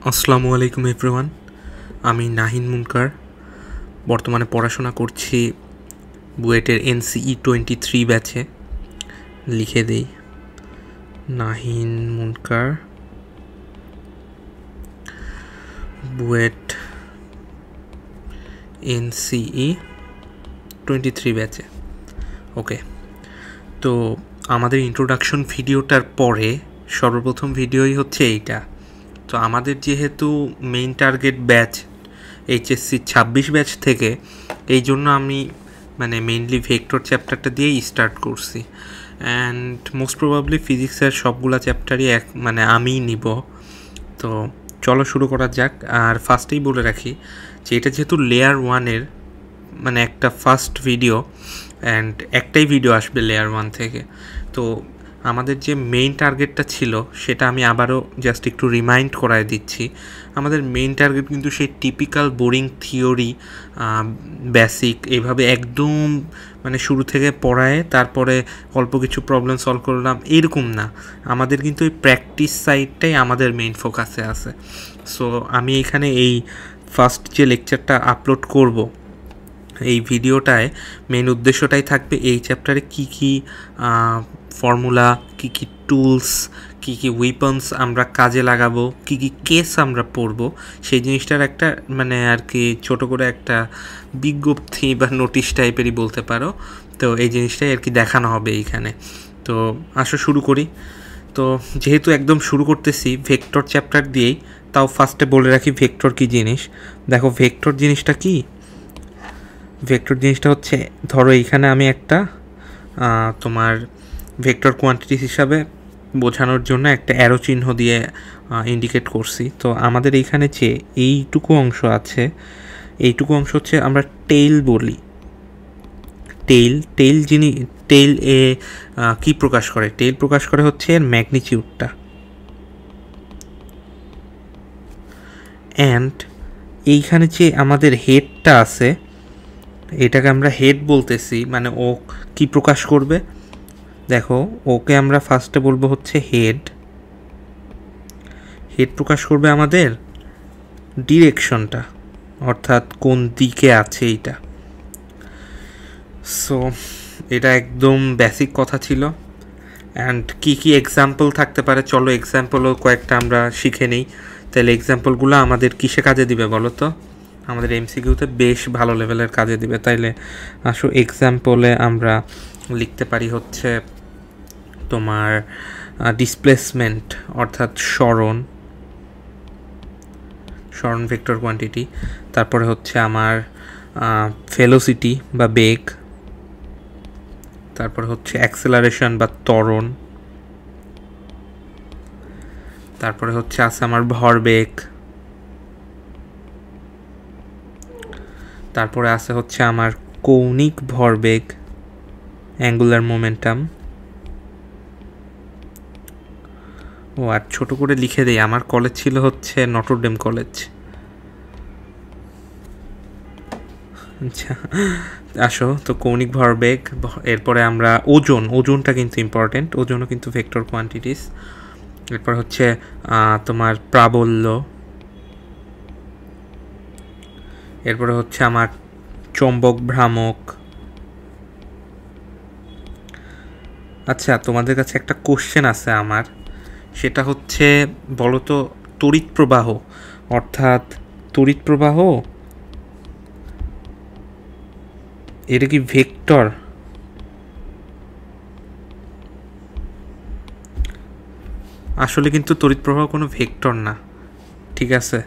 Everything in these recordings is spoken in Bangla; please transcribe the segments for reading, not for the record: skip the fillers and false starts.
আসসালামু আলাইকুম এভরিওয়ান। আমি নাহিন মুনকার বর্তমানে পড়াশোনা করছি বুয়েটের NCE 23 ব্যাচে। লিখে দেই নাহিন মুনকার, বুয়েট NCE 23 ব্যাচে। ওকে, তো আমাদের ইন্ট্রোডাকশন ভিডিওটার পরে সর্বপ্রথম ভিডিওই হচ্ছে এইটা। তো আমাদের যেহেতু main target batch HSC 26 batch থেকে, এই জন্য আমি মেইনলি ভেক্টর চ্যাপ্টারটা দিয়েই স্টার্ট করছি। অ্যান্ড মোস্ট প্রবাবলি ফিজিক্সের সবগুলা চ্যাপ্টারই আমিই নিব। তো চলো শুরু করা যাক। আর ফার্স্টেই বলে রাখি যে এটা যেহেতু লেয়ার 1-এর একটা ফার্স্ট ভিডিও, অ্যান্ড একটাই ভিডিও আসবে লেয়ার 1 থেকে। তো আমাদের যে মেইন টার্গেটটা ছিল সেটা আমি আবারও জাস্ট একটু রিমাইন্ড করায় দিচ্ছি। আমাদের মেইন টার্গেট কিন্তু সেই টিপিক্যাল বোরিং থিওরি, বেসিক এইভাবে একদম শুরু থেকে পড়ায় তারপরে অল্প কিছু প্রবলেম সলভ করলাম এরকম না। আমাদের কিন্তু এই প্র্যাকটিস সাইডটাই আমাদের মেইন ফোকাসে আছে। সো আমি এখানে এই ফার্স্ট যে লেকচারটা আপলোড করব, এই ভিডিওটায় মেইন উদ্দেশ্যটাই থাকবে এই চ্যাপ্টারে কী কী ফর্মুলা, কী কী টুলস, কী কী উইপন্স আমরা কাজে লাগাবো, কী কী কেস আমরা পড়বো, সেই জিনিসটার একটা ছোটো করে একটা বিজ্ঞপ্তি বা নোটিশ টাইপেরই বলতে পারো। তো এই জিনিসটাই দেখানো হবে এইখানে। তো আসো শুরু করি। তো যেহেতু একদম শুরু করতেছি ভেক্টর চ্যাপ্টার দিয়েই, তাও ফার্স্টে বলে রাখি ভেক্টর কী জিনিস। দেখো ভেক্টর জিনিসটা কি? ভেক্টর জিনিসটা হচ্ছে, ধরো এইখানে আমি একটা তোমার ভেক্টর কোয়ান্টিটিস হিসাবে বোঝানোর জন্য একটা অ্যারো চিহ্ন দিয়ে ইন্ডিকেট করছি। তো আমাদের এইখানে যে এইটুকু অংশ আছে, এইটুকু অংশ হচ্ছে আমরা টেইল বলি। টেইল এ কি প্রকাশ করে? টেইল প্রকাশ করে হচ্ছে এর ম্যাগনিটিউডটা। অ্যান্ড এইখানে যে আমাদের হেডটা আছে, এটাকে আমরা হেড বলতেছি, ও কি প্রকাশ করবে? দেখো ওকে আমরা ফার্স্টে বলবো হচ্ছে হেড। হেড প্রকাশ করবে আমাদের ডিরেকশনটা, অর্থাৎ কোন দিকে আছে এইটা। সো এটা একদম বেসিক কথা ছিল। অ্যান্ড কি কি এক্সাম্পল থাকতে পারে, চলো এক্সাম্পলও কয়েকটা আমরা শিখে নিই। তাহলে এক্সাম্পলগুলো আমাদের কিসে কাজে দিবে বলো তো? আমাদের MCQতে বেশ ভালো লেভেলের কাজে দিবে। তাইলে আসো এক্সাম্পলে আমরা লিখতে পারি হচ্ছে তোমার ডিসপ্লেসমেন্ট, অর্থাৎ সরণ ভেক্টর কোয়ান্টিটি। তারপরে হচ্ছে আমার ভেলোসিটি বা বেগ। তারপরে হচ্ছে অ্যাক্সেলারেশন বা ত্বরণ। তারপরে হচ্ছে আছে আমার ভরবেগ। তারপরে আছে হচ্ছে আমার কৌণিক ভরবেগ, অ্যাঙ্গুলার মোমেন্টাম। ও আর ছোট করে লিখে দেই, আমার কলেজ ছিল হচ্ছে নটরডেম কলেজ। আচ্ছা আসো, তো কৌণিক ভরবেগ, এরপরে আমরা ওজনটা কিন্তু ইম্পর্টেন্ট, ওজনও কিন্তু ভেক্টর কোয়ান্টিটিস। এরপর হচ্ছে তোমার প্রাবল্য। এরপরে হচ্ছে আমার চৌম্বক ভ্রামক। আচ্ছা, তোমাদের কাছে একটা কোশ্চেন আছে আমার, সেটা হচ্ছে বলো তো তড়িৎ প্রবাহ, অর্থাৎ তড়িৎ প্রবাহ এটা কি ভেক্টর? আসলে কিন্তু তড়িৎ প্রবাহ কোনো ভেক্টর না, ঠিক আছে?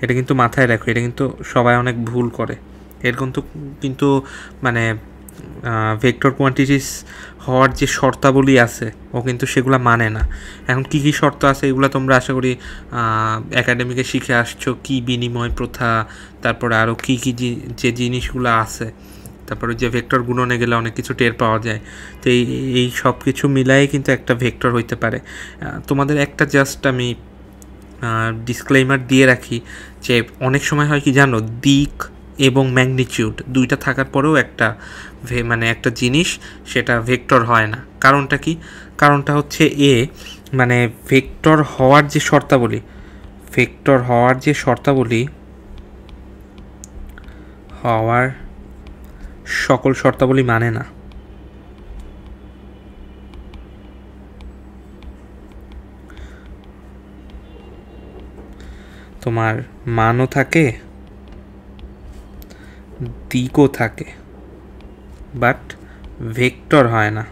এটা কিন্তু মাথায় রাখো, এটা কিন্তু সবাই অনেক ভুল করে। এর কিন্তু ভেক্টর কোয়ান্টিটিস হওয়ার যে শর্তাবলী আছে ও কিন্তু সেগুলো মানে না। এখন কি কি শর্ত আছে এগুলো তোমরা আশা করি একাডেমিকে শিখে আসছো, কি বিনিময় প্রথা, তারপরে আরও কি কি যে জিনিসগুলো আছে, তারপরে যে ভেক্টর গুণনে গেলে অনেক কিছু টের পাওয়া যায়। তো এই সব কিছু মিলাই কিন্তু একটা ভেক্টর হইতে পারে। তোমাদের একটা জাস্ট আমি ডিসক্লেইমার দিয়ে রাখি যে অনেক সময় হয় কি জানো, দিক এবং ম্যাগনিটিউড দুইটা থাকার পরেও একটা একটা জিনিস সেটা ভেক্টর হয় না। কারণটা কি? কারণটা হচ্ছে ভেক্টর হওয়ার যে শর্তাবলী, ভেক্টর হওয়ার যে শর্তাবলী, হওয়ার সকল শর্তাবলী মানে না। তোমার মানও থাকে, দিকও থাকে, বাট ভেক্টর হয় না।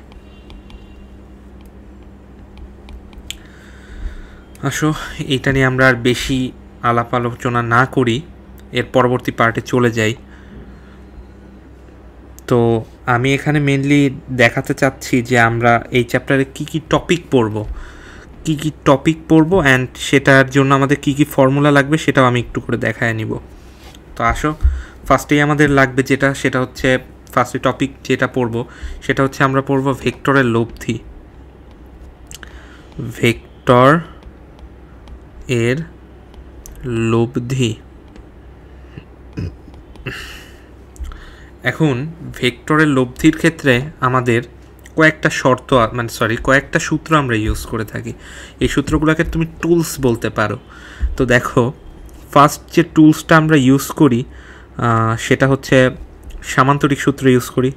আসো এটা নিয়ে আমরা আর বেশি আলাপ আলোচনা না করি, এর পরবর্তী পার্টে চলে যাই। তো আমি এখানে মেনলি দেখাতে চাচ্ছি যে আমরা এই চ্যাপ্টারে কী কী টপিক পড়ব, অ্যান্ড সেটার জন্য আমাদের কী কী ফর্মুলা লাগবে সেটাও আমি একটু করে দেখায় নিব। তো আসো ফার্স্টেই আমাদের লাগবে যেটা, সেটা হচ্ছে ফার্স্টে টপিক যেটা পড়ব সেটা হচ্ছে আমরা পড়ব ভেক্টরের লব্ধি। ভেক্টর এর লব্ধি। এখন ভেক্টরের লব্ধির ক্ষেত্রে আমাদের কয়েকটা সূত্র আমরা ইউজ করে থাকি। এই সূত্রগুলোকে তুমি টুলস বলতে পারো। তো দেখো ফার্স্ট যে টুলসটা আমরা ইউজ করি সেটা হচ্ছে সামান্তরিক সূত্র ইউজ করি।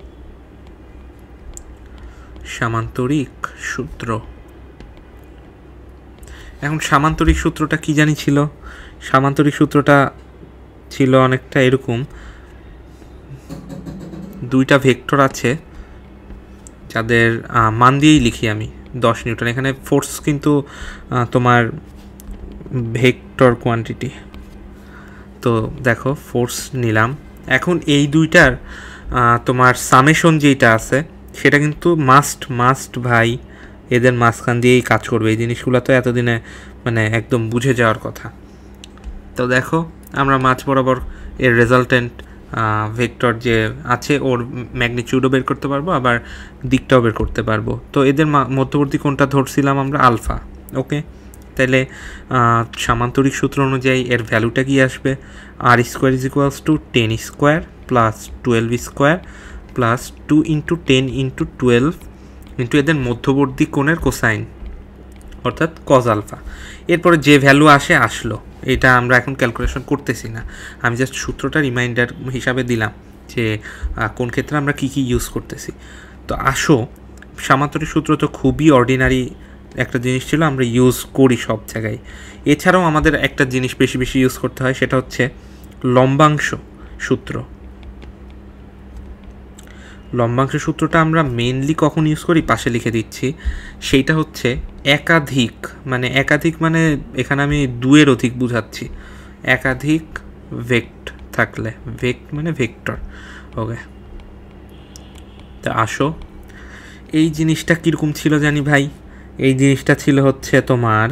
সামান্তরিক সূত্র। এখন সামান্তরিক সূত্রটা কি জানি ছিল? সামান্তরিক সূত্রটা ছিল অনেকটা এরকম, দুইটা ভেক্টর আছে যাদের মান দিয়েই লিখি আমি 10 নিউটন। এখানে ফোর্স কিন্তু তোমার ভেক্টর কোয়ান্টিটি। তো দেখো ফোর্স নিলাম। এখন এই দুইটার তোমার সামেশন যেটা আছে সেটা কিন্তু মাস্ট ভাই এদের মাঝখান দিয়েই কাজ করবে। এই জিনিসগুলো তো এতদিনে মানে একদম বুঝে যাওয়ার কথা। তো দেখো আমরা মাঝ বরাবর এর রেজাল্টেন্ট ভেক্টর যে আছে ওর ম্যাগনিটিউডও বের করতে পারবো, আবার দিকটাও বের করতে পারবো। তো এদের মধ্যবর্তী কোণটা ধরছিলাম আমরা আলফা। ওকে, তাহলে সামান্তরিক সূত্র অনুযায়ী এর ভ্যালুটা কি আসবে? আর square is equals to 10 square plus 12 square plus 2 into 10 into 12 into এদের মধ্যবর্তী কোণের কোসাইন, অর্থাৎ কজ আলফা। এরপরে যে ভ্যালু আসলো, এটা আমরা এখন ক্যালকুলেশন করতেছি না, আমি জাস্ট সূত্রটা রিমাইন্ডার হিসাবে দিলাম যে কোন ক্ষেত্রে আমরা কি ইউজ করতেছি। তো আসো সামান্তরিক সূত্র তো খুবই অর্ডিনারি একটা জিনিস ছিল, আমরা ইউজ করি সব জায়গায়। এছাড়াও আমাদের একটা জিনিস বেশি ইউজ করতে হয়, সেটা হচ্ছে লম্বাংশ সূত্র। লম্বাংশ সূত্রটা আমরা মেনলি কখন ইউজ করি পাশে লিখে দিচ্ছি। সেইটা হচ্ছে একাধিক মানে এখানে আমি দুয়ের অধিক বুঝাচ্ছি। একাধিক ভেক্ট থাকলে, ভেক্ট মানে ভেক্টর। ওকে, তা আসো এই জিনিসটা কীরকম ছিল জানি ভাই? এই জিনিসটা ছিল হচ্ছে তোমার,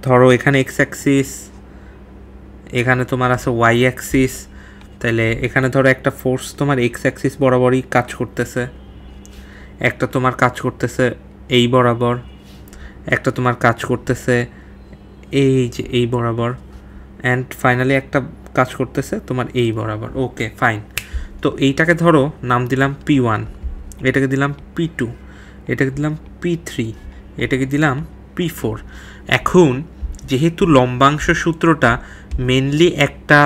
ধরো এখানে এক্স অ্যাক্সিস, এখানে তোমার আছে ওয়াই অ্যাক্সিস। তাহলে এখানে ধরো একটা ফোর্স তোমার এক্স অ্যাক্সিস বরাবরই কাজ করতেছে, একটা তোমার কাজ করতেছে এই বরাবর, একটা তোমার কাজ করতেছে এই যে এই বরাবর, অ্যান্ড ফাইনালি একটা কাজ করতেছে তোমার এই বরাবর। Okay fine. তো এইটাকে ধরো নাম দিলাম P1, এটাকে দিলাম P2, এটাকে দিলাম P3, এটাকে দিলাম P4। এখন যেহেতু লম্বাংশ সূত্রটা মেনলি একটা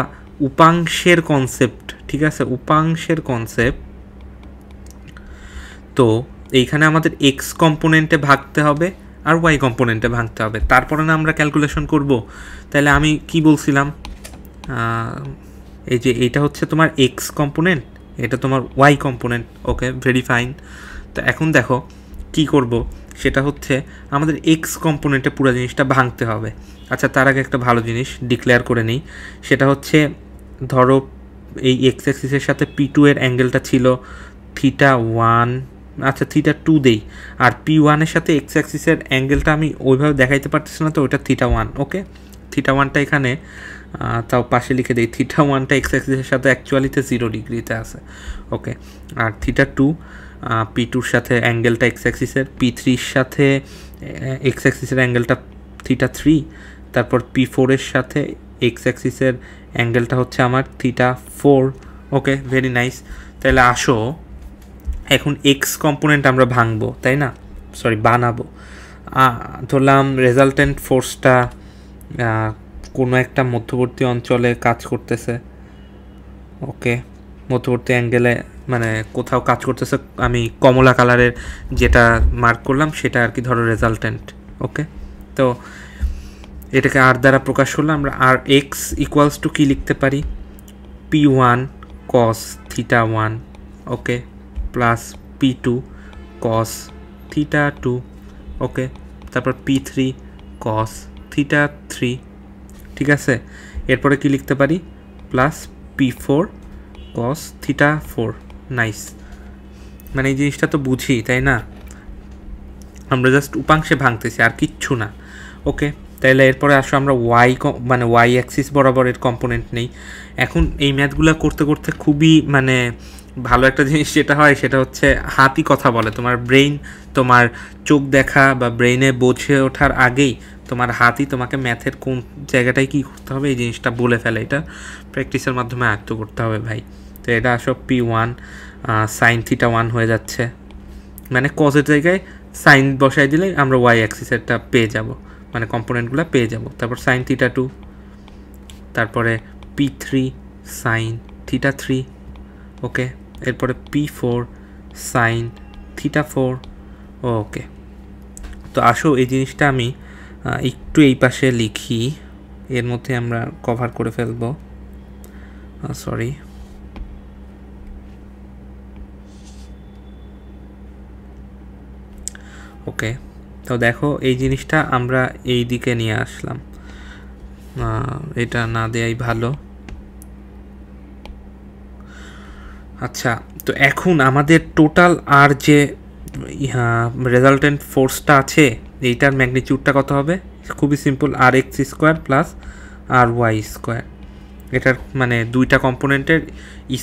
উপাংশের কনসেপ্ট, ঠিক আছে, উপাংশের কনসেপ্ট, তো এইখানে আমাদের এক্স কম্পোনেন্টে ভাগতে হবে আর ওয়াই কম্পোনেন্টে ভাঙতে হবে, তারপরে না আমরা ক্যালকুলেশন করব। তাহলে আমি কি বলছিলাম, এই যে এইটা হচ্ছে তোমার এক্স কম্পোনেন্ট, এটা তোমার ওয়াই কম্পোনেন্ট। ওকে, ভেরি ফাইন। তো এখন দেখো কি করব, সেটা হচ্ছে আমাদের এক্স কম্পোনেন্টে পুরো জিনিসটা ভাঙতে হবে। আচ্ছা, তার আগে একটা ভালো জিনিস ডিক্লেয়ার করে নিই, সেটা হচ্ছে ধরো এই এক্স অ্যাক্সিসের সাথে P2 এর অ্যাঙ্গেলটা ছিল θ1, আচ্ছা θ2 দেই, আর P1 এর সাথে এক্স অ্যাক্সিসের অ্যাঙ্গেলটা আমি ওইভাবে দেখাইতে পারতেছি না, তো ওইটা θ1। ওকে, θ1টা এখানে তাও পাশে লিখে দিই, θ1টা এক্স অ্যাক্সিসের সাথে অ্যাকচুয়ালিতে 0 ডিগ্রিতে আছে। ওকে, আর θ2 P2-র সাথে অ্যাঙ্গেলটা এক্স অ্যাক্সিসের, P3-র সাথে এক্স অ্যাক্সিসের অ্যাঙ্গেলটা θ3, তারপর P4-এর সাথে এক্স অ্যাক্সিসের অ্যাঙ্গেলটা হচ্ছে আমার θ4। ওকে, ভেরি নাইস। তাহলে আসো এখন এক্স কম্পোনেন্ট আমরা ভাঙবো, তাই না, বানাবো। ধরলাম রেজাল্টেন্ট ফোর্সটা কোনো একটা মধ্যবর্তী অঞ্চলে কাজ করতেছে। ওকে, মধ্যবর্তী অ্যাঙ্গেলে মানে কোথাও কাজ করতেছে। আমি কমলা কালারের যেটা মার্ক করলাম সেটা আর কি ধরো রেজাল্টেন্ট। ওকে, তো এটাকে আর দ্বারা প্রকাশ করলে আমরা আর এক্স ইকুয়ালস টু কী লিখতে পারি, P1 cos theta 1, ওকে, প্লাস P2 cos theta 2, ওকে, তারপর P3 cos theta 3, ঠিক আছে। এরপরে কি লিখতে পারি, plus P4 cos theta 4। Nice, মানে এই জিনিসটা তো বুঝি, তাই না? আমরা জাস্ট উপাংশে ভাঙতেছি, আর কিচ্ছু না। ওকে, তাহলে এরপরে আসো আমরা মানে ওয়াই অ্যাক্সিস বরাবর এর কম্পোনেন্ট নেই। এখন এই ম্যাথগুলো করতে করতে খুবই মানে ভালো একটা জিনিস যেটা হয় সেটা হচ্ছে হাতই কথা বলে। তোমার ব্রেইন, তোমার চোখ দেখা বা ব্রেইনে বোঝে ওঠার আগেই তোমার হাতই তোমাকে ম্যাথের কোন জায়গাটায় কী করতে হবে এই জিনিসটা বলে ফেলে। এটা প্র্যাকটিসের মাধ্যমে আয়ত্ত করতে হবে ভাই। তো এটা আসো P1 sin theta 1 হয়ে যাচ্ছে, মানে কজের জায়গায় সাইন বসাই দিলে আমরা ওয়াই অ্যাক্সিসেরটা পেয়ে যাব, মানে কম্পোনেন্টগুলো পেয়ে যাব। তারপর সাইন থিটা 2, তারপরে P3 সাইন থিটা 3, ওকে, এরপরে P4 সাইন থিটা 4, ওকে। তো আসো এই জিনিসটা আমি একটু এই পাশে লিখি, এর মধ্যে আমরা কভার করে ফেলব, সরি। ওকে, তো দেখো এই জিনিসটা আমরা এই দিকে নিয়ে আসলাম, এটা না দেয়াই ভালো। আচ্ছা, তো এখন আমাদের টোটাল আর যে রেজাল্টেন্ট ফোর্সটা আছে এইটার ম্যাগনিটিউডটা কত হবে? খুবই সিম্পল, আর এক্স স্কোয়ার প্লাস আর ওয়াই স্কোয়ার। এটার মানে দুইটা কম্পোনেন্টের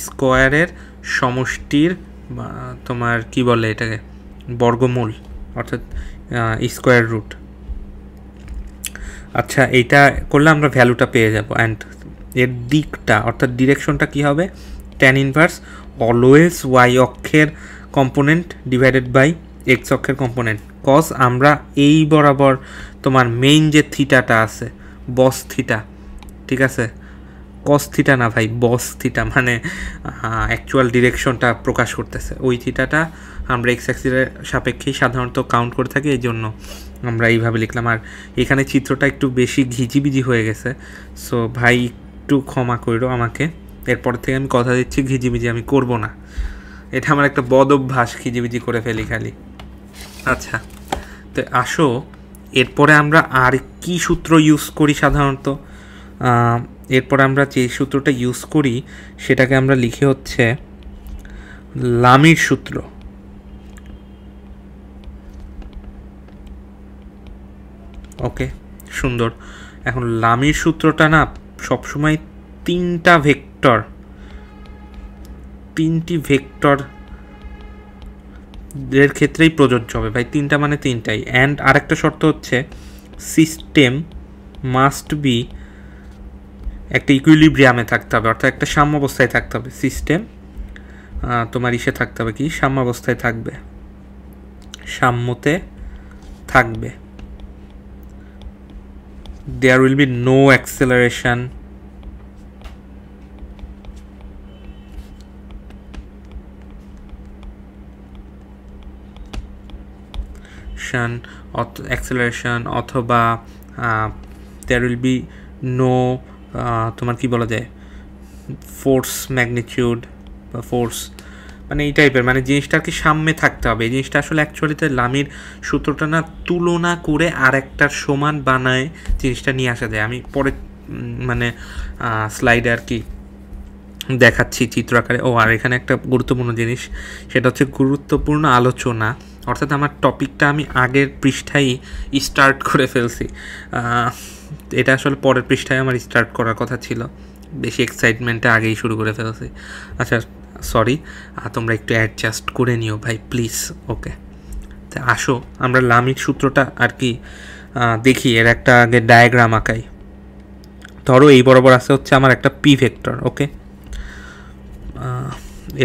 স্কোয়ারের সমষ্টির তোমার কি বলে এটাকে, বর্গমূল, অর্থাৎ স্কোয়ার রুট। আচ্ছা, এইটা করলে আমরা ভ্যালুটা পেয়ে যাব। অ্যান্ড এর দিকটা অর্থাৎ ডিরেকশনটা কি হবে, ট্যান ইনভার্স অলওয়েজ ওয়াই অক্ষের কম্পোনেন্ট ডিভাইডেড বাই এক্স অক্ষের কম্পোনেন্ট। কজ আমরা এই বরাবর তোমার মেইন যে থিটাটা আছে বস থিটা, ঠিক আছে, কস থিটা না ভাই, বস থিটা, মানে অ্যাকচুয়াল ডিরেকশনটা প্রকাশ করতেছে। ওই থিটাটা আমরা এক্স অ্যাক্সিসের সাপেক্ষেই সাধারণত কাউন্ট করে থাকি, এই জন্য আমরা এইভাবে লিখলাম। আর এখানে চিত্রটা একটু বেশি ঘিজিবিজি হয়ে গেছে, সো ভাই একটু ক্ষমা করো আমাকে। এরপর থেকে আমি কথা দিচ্ছি ঘিজিবিজি আমি করব না, এটা আমার একটা বদ অভ্যাস, ঘিজিবিজি করে ফেলি খালি। আচ্ছা, তো আসো এরপরে আমরা আর কি সূত্র ইউজ করি সাধারণত। এরপর আমরা যে সূত্রটা ইউজ করি সেটাকে আমরা লিখে হচ্ছে লামির সূত্র। ওকে, সুন্দর। এখন লামির সূত্রটা না সবসময় তিনটি ভেক্টর এর ক্ষেত্রেই প্রযোজ্য হবে ভাই, তিনটা মানে তিনটাই। অ্যান্ড আরেকটা শর্ত হচ্ছে সিস্টেম মাস্ট বি একটা ইকুইলিব্রিয়ামে থাকতে হবে, অর্থাৎ একটা সাম্যাবস্থায় থাকতে হবে। সিস্টেম তোমার ইসে থাকতে হবে, কি সাম্যাবস্থায় থাকবে, সাম্যতে থাকবে। There will be no acceleration অথবা there will be no তোমার কি বলা যায় ফোর্স ম্যাগনিটিউড বা ফোর্স, মানে এই টাইপের, মানে জিনিসটা আর কি সাম্যে থাকতে হবে। এই জিনিসটা আসলে অ্যাকচুয়ালিতে লামির সূত্রটা না তুলনা করে আর একটার সমান বানায় জিনিসটা নিয়ে আসা যায়। আমি পরে মানে স্লাইডে আর কি দেখাচ্ছি চিত্র আকারে। ও আর এখানে একটা গুরুত্বপূর্ণ জিনিস, সেটা হচ্ছে গুরুত্বপূর্ণ আলোচনা, অর্থাৎ আমার টপিকটা আমি আগের পৃষ্ঠায় স্টার্ট করে ফেলছি। এটা আসলে পরের পৃষ্ঠায় আমার স্টার্ট করার কথা ছিল, বেশি এক্সাইটমেন্টে আগেই শুরু করে ফেলছি। আচ্ছা সরি, তোমরা একটু অ্যাডজাস্ট করে নিও ভাই প্লিজ। ওকে, তো আসো আমরা লামির সূত্রটা আর কি দেখি, এর একটা আগে ডায়াগ্রাম আঁকাই। ধরো এই বরাবর আছে হচ্ছে আমার একটা পি ভেক্টর, ওকে,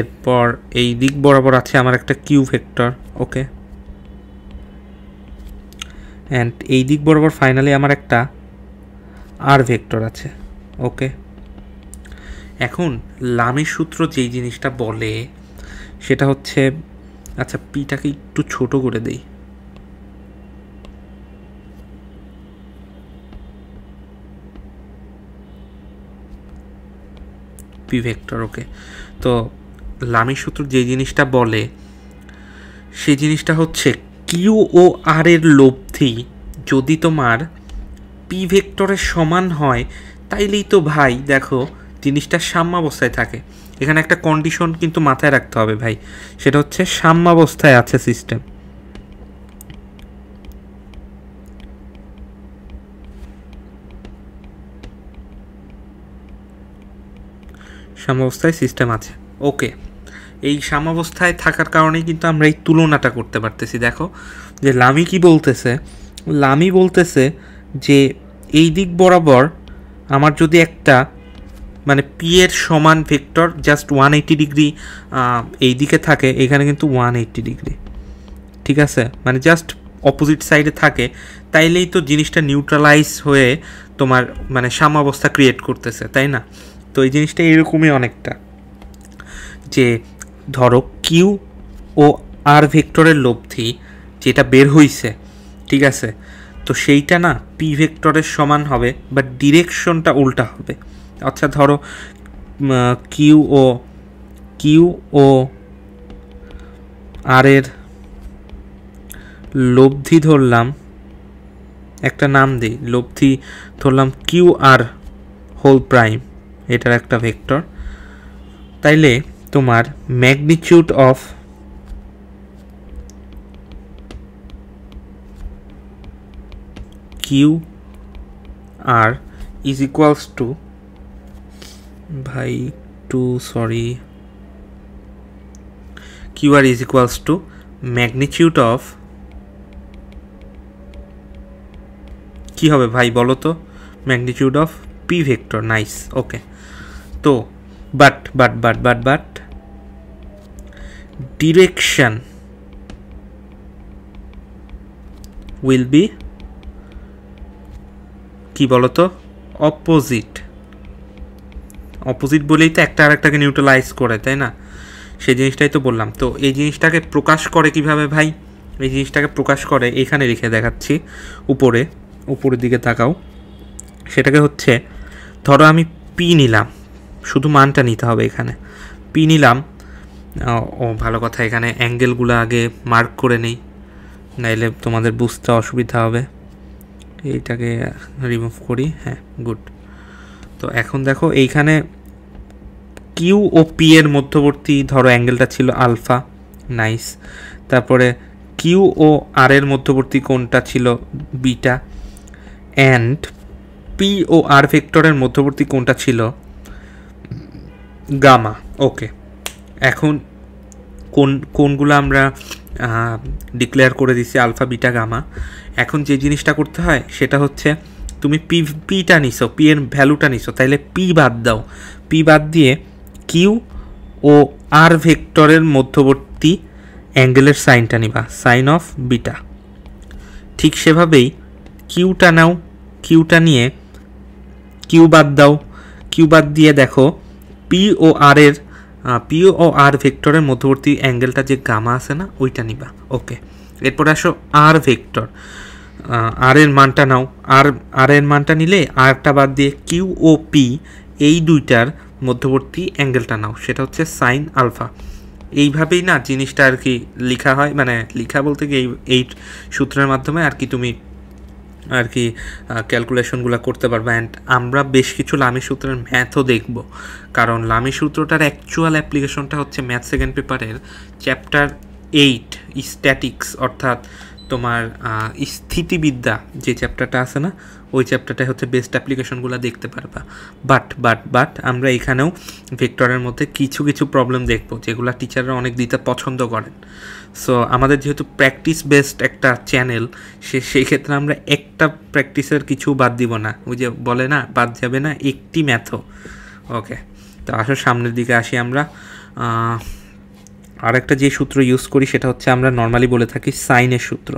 এরপর এই দিক বরাবর আছে আমার একটা কিউ ভেক্টর, ওকে, অ্যান্ড এই দিক বরাবর ফাইনালি আমার একটা আর ভেক্টর আছে। ওকে, এখন লামির সূত্র যেই জিনিসটা বলে সেটা হচ্ছে, আচ্ছা পিটাকে একটু ছোট করে দেই, পি ভেক্টর। ওকে, তো লামির সূত্র যে জিনিসটা বলে সেই জিনিসটা হচ্ছে কিউ ও আর এর লব্ধি যদি তোমার পি ভেক্টরের সমান হয় তাইলেই তো ভাই দেখো জিনিসটা সাম্যাবস্থায় থাকে। এখানে একটা কন্ডিশন কিন্তু মাথায় রাখতে হবে ভাই, সেটা হচ্ছে সাম্যাবস্থায় আছে সিস্টেম। সাম্যাবস্থায় সিস্টেম আছে। ওকে, এই সাম্যাবস্থায় থাকার কারণেই কিন্তু আমরা এই তুলনাটা করতে পারতেছি। দেখো যে লামি কি বলতেছে, লামি বলতেছে যে এই দিক বরাবর আমার যদি একটা মানে পি এর সমান ভেক্টর জাস্ট 180 ডিগ্রি এই দিকে থাকে, এখানে কিন্তু 180 ডিগ্রি, ঠিক আছে, মানে জাস্ট অপোজিট সাইডে থাকে, তাইলেই তো জিনিসটা নিউট্রালাইজ হয়ে তোমার মানে সাম্যাবস্থা ক্রিয়েট করতেছে, তাই না? তো এই জিনিসটা এরকমই অনেকটা, যে ধরো কিউ ও আর ভেক্টরের লব্ধি যেটা বের হইছে, ঠিক আছে, তো সেইটা না পি ভেক্টরের সমান হবে, বাট ডিরেকশনটা উল্টা হবে। আচ্ছা ধরো কিউ ও আর এর লব্ধি ধরলাম, একটা নাম দিই, লব্ধি ধরলাম কিউ আর হোল প্রাইম, এটার একটা ভেক্টর, তাইলে তোমার magnitude of Q R is equals to, ভাই to sorry, Q R is equals to magnitude of, কি হবে ভাই বলো তো, magnitude of P vector. Nice, okay, তো বাট ডিরেকশন উইল বি কি বলো তো, অপোজিট। অপোজিট বলেই তো একটা আর একটাকে নিউট্রালাইজ করে, তাই না? সেই জিনিসটাই তো বললাম। তো এই জিনিসটাকে প্রকাশ করে কিভাবে ভাই, এই জিনিসটাকে প্রকাশ করে এখানে লিখে দেখাচ্ছি, উপরের দিকে তাকাও, সেটাকে হচ্ছে ধরো আমি পি নিলাম, শুধু মানটা নিতে হবে, এখানে পি নিলাম। ও ভালো কথা, এখানে অ্যাঙ্গেলগুলো আগে মার্ক করে নেই, নাইলে তোমাদের বুঝতে অসুবিধা হবে। এইটাকে রিমুভ করি, হ্যাঁ গুড। তো এখন দেখো এইখানে কিউ ও পি এর মধ্যবর্তী ধরো অ্যাঙ্গেলটা ছিল আলফা, নাইস। তারপরে কিউ ও আর এর মধ্যবর্তী কোণটা ছিল বিটা, অ্যান্ড পি ও আর ভেক্টরের মধ্যবর্তী কোণটা ছিল গামা। ওকে, এখন কোনগুলো আমরা ডিক্লেয়ার করে দিচ্ছি আলফা বিটা গামা। এখন যে জিনিসটা করতে হয় সেটা হচ্ছে তুমি পিটা নিছো, পি এর ভ্যালুটা নিছো, তাইলে পি বাদ দাও, পি বাদ দিয়ে কিউ ও আর ভেক্টরের মধ্যবর্তী অ্যাঙ্গেলের সাইনটা নিবা, সাইন অফ বিটা। ঠিক সেভাবেই কিউটা নাও, কিউটা নিয়ে কিউ বাদ দাও, কিউ বাদ দিয়ে দেখো পি ও আর ভেক্টরের মধ্যবর্তী অ্যাঙ্গেলটা যে গামা আছে না, ওইটা নিবা। ওকে, এরপর আসো আর ভেক্টর, আর এর মানটা নাও, আর এর মানটা নিলে আরটা বাদ দিয়ে কিউ ও পি এই দুইটার মধ্যবর্তী অ্যাঙ্গেলটা নাও, সেটা হচ্ছে সাইন আলফা। এইভাবেই না জিনিসটা আর কি লেখা হয়, মানে লেখা বলতে কি এই সূত্রের মাধ্যমে আর কি তুমি আর কি ক্যালকুলেশনগুলো করতে পারবে। অ্যান্ড আমরা বেশ কিছু লামি সূত্রের ম্যাথও দেখব, কারণ লামি সূত্রটার অ্যাকচুয়াল অ্যাপ্লিকেশনটা হচ্ছে ম্যাথ সেকেন্ড পেপারের চ্যাপ্টার 8 স্ট্যাটিক্স, অর্থাৎ তোমার স্থিতিবিদ্যা যে চ্যাপ্টারটা আছে না, ওই চ্যাপ্টারটাই হচ্ছে বেস্ট অ্যাপ্লিকেশনগুলো দেখতে পারবা। বাট আমরা এখানেও ভেক্টরের মধ্যে কিছু প্রবলেম দেখব যেগুলো টিচাররা অনেক দিতে পছন্দ করেন। সো আমাদের যেহেতু প্র্যাকটিস বেসড একটা চ্যানেল, সেই ক্ষেত্রে আমরা একটা প্র্যাকটিসের কিছু বাদ দিব না, ওই যে বলে না বাদ যাবে না একটি ম্যাথও। ওকে, তো আসো সামনের দিকে আসি আমরা। আর একটা যে সূত্র ইউজ করি সেটা হচ্ছে আমরা নর্মালি বলে থাকি সাইনের সূত্র।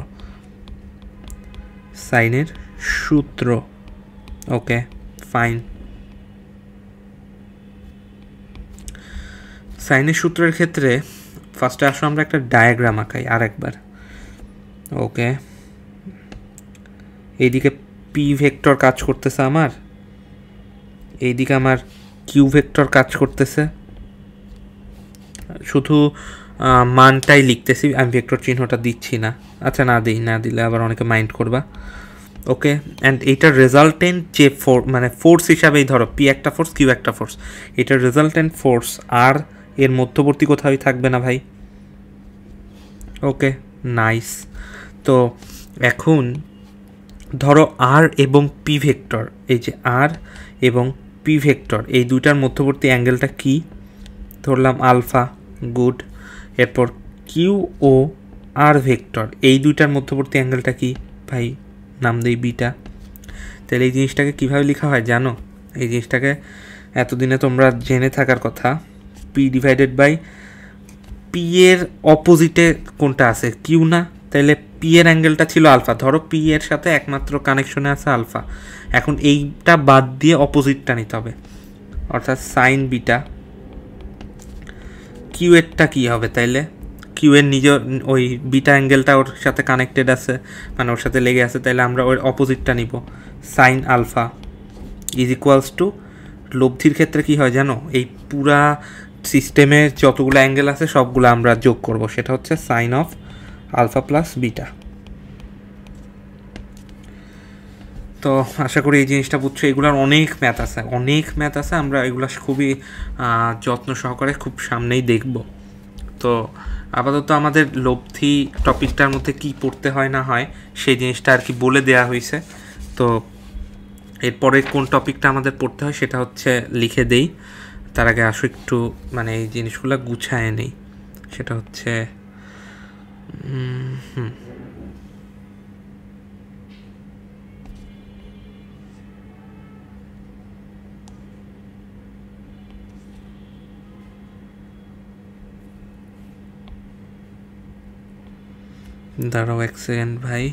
Okay fine. সাইনের সূত্রের ক্ষেত্রে ফার্স্টে আসো আমরা একটা ডায়াগ্রাম আঁকাই আরেকবার। ওকে, এইদিকে পি ভেক্টর কাজ করতেছে আমার, এইদিকে আমার কিউ ভেক্টর কাজ করতেছে, শুধু মানটাই লিখতেছি, আমি ভেক্টর চিহ্নটা দিচ্ছি না। আচ্ছা না দিলে আবার অনেকে মাইন্ড করবা। ওকে, অ্যান্ড এইটার রেজাল্টেন্ট যে মানে ফোর্স হিসাবেই ধরো পি একটা ফোর্স কিউ একটা ফোর্স, এটার রেজাল্টেন্ট ফোর্স আর এর মধ্যবর্তী কোথাও থাকবে না ভাই। Okay nice. তো এখন ধরো আর এবং পি ভেক্টর, এই যে আর এবং পি ভেক্টর এই দুইটার মধ্যবর্তী অ্যাঙ্গেলটা কি ধরলাম আলফা, গুড। এরপর কিউ ও আর ভেক্টর এই দুইটার মধ্যবর্তী অ্যাঙ্গেলটা কি ভাই, নাম দেই বিটা। তাহলে এই জিনিসটাকে কীভাবে লেখা হয় জানো? এই জিনিসটাকে এতদিনে তোমরা জেনে থাকার কথা, পি ডিভাইডেড বাই পি এর অপোজিটে কোনটা আছে, কিউ না? তাহলে পি এর অ্যাঙ্গেলটা ছিল আলফা, ধরো পি এর সাথে একমাত্র কানেকশনে আছে আলফা, এখন এইটা বাদ দিয়ে অপোজিটটা নিতে হবে, অর্থাৎ সাইন বিটা। কিউ এরটা কী হবে তাইলে? কিউ এর নিজের ওই বিটা অ্যাঙ্গেলটা ওর সাথে কানেক্টেড আছে, মানে ওর সাথে লেগে আছে, তাইলে আমরা ওর অপোজিটটা নিব, sine alpha is equals to, লব্ধির ক্ষেত্রে কি হয় জানো? এই পুরা সিস্টেমে যতগুলো অ্যাঙ্গেল আছে সবগুলো আমরা যোগ করব, সেটা হচ্ছে sine of alpha plus beta. তো আশা করি এই জিনিসটা বুঝছো। এগুলোর অনেক ম্যাথ আছে, আমরা এগুলো খুবই যত্ন সহকারে খুব সামনেই দেখব। তো আপাতত আমাদের লব্ধি টপিকটার মধ্যে কি পড়তে হয় না হয় সেই জিনিসটা আর কি বলে দেয়া হয়েছে। তো এরপরে কোন টপিকটা আমাদের পড়তে হয় সেটা হচ্ছে লিখে দেই, তার আগে আসো একটু মানে এই জিনিসগুলো গুছায় নেই। সেটা হচ্ছে দাঁড়াও এক সেকেন্ড ভাই।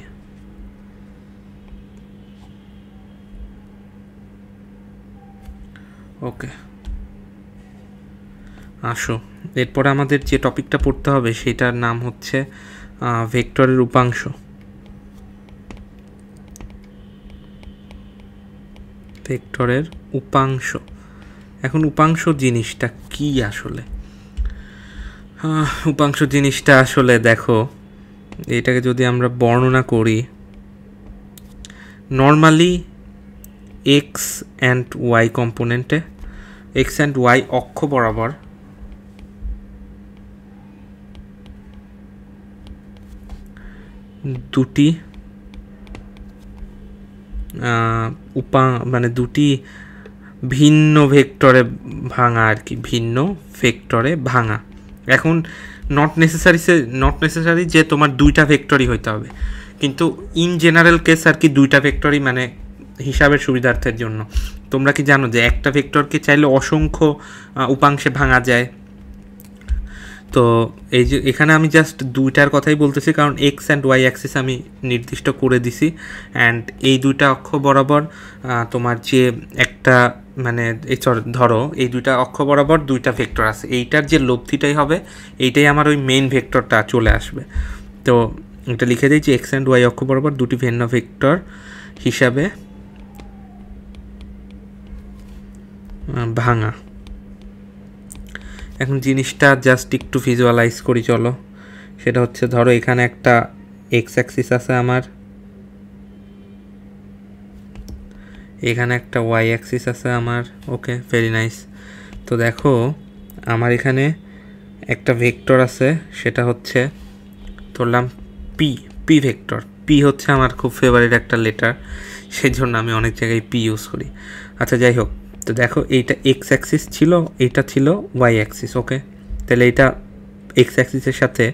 ওকে আসো, এরপরে আমাদের যে টপিকটা পড়তে হবে সেটার নাম হচ্ছে ভেক্টরের উপাংশ। ভেক্টরের উপাংশ। এখন উপাংশ জিনিসটা কি আসলে? উপাংশ জিনিসটা আসলে দেখো, এটাকে যদি আমরা বর্ণনা করি, নর্মালি এক্স অ্যান্ড ওয়াই কম্পোনেন্টে, এক্স অ্যান্ড ওয়াই অক্ষ বরাবর দুটি মানে দুটি ভিন্ন ভেক্টরে ভাঙা আর কি, ভিন্ন ভেক্টরে ভাঙা। এখন নট নেসেসারি যে তোমার দুইটা ভেক্টরই হইতে হবে, কিন্তু ইন জেনারেল কেস আর কি দুইটা ভেক্টরই, মানে হিসাবের সুবিধার্থের জন্য। তোমরা কি জানো যে একটা ভেক্টরকে চাইলে অসংখ্য উপাংশে ভাঙা যায়? তো এই যে এখানে আমি জাস্ট দুইটার কথাই বলতেছি, কারণ এক্স অ্যান্ড ওয়াই অ্যাক্সিস আমি নির্দিষ্ট করে দিছি, অ্যান্ড এই দুইটা অক্ষ বরাবর তোমার যে একটা মানে এই ধরো এই দুইটা অক্ষ বরাবর দুইটা ভেক্টর আছে, এইটার যে লব্ধিটাই হবে এইটাই আমার ওই মেইন ভেক্টরটা চলে আসবে। তো এটা লিখে দিই যে এক্স অ্যান্ড ওয়াই অক্ষ বরাবর দুটি ভিন্ন ভেক্টর হিসাবে ভাঙা। এখন জিনিসটা জাস্ট একটু ভিজুয়ালাইজ করি চলো। সেটা হচ্ছে ধরো এখানে একটা এক্স অ্যাক্সিস আছে আমার, এখানে একটা ওয়াই অ্যাক্সিস আছে আমার। Okay very nice. তো দেখো আমার এখানে একটা ভেক্টর আছে, সেটা হচ্ছে ধরলাম পি ভেক্টর। পি হচ্ছে আমার খুব ফেভারিট একটা লেটার, সেই জন্য আমি অনেক জায়গায় পি ইউজ করি। আচ্ছা যাই হোক, তো দেখো এইটা এক্স অ্যাক্সিস ছিল, এইটা ছিল ওয়াই অ্যাক্সিস। ওকে, তাহলে এইটা এক্স অ্যাক্সিসের সাথে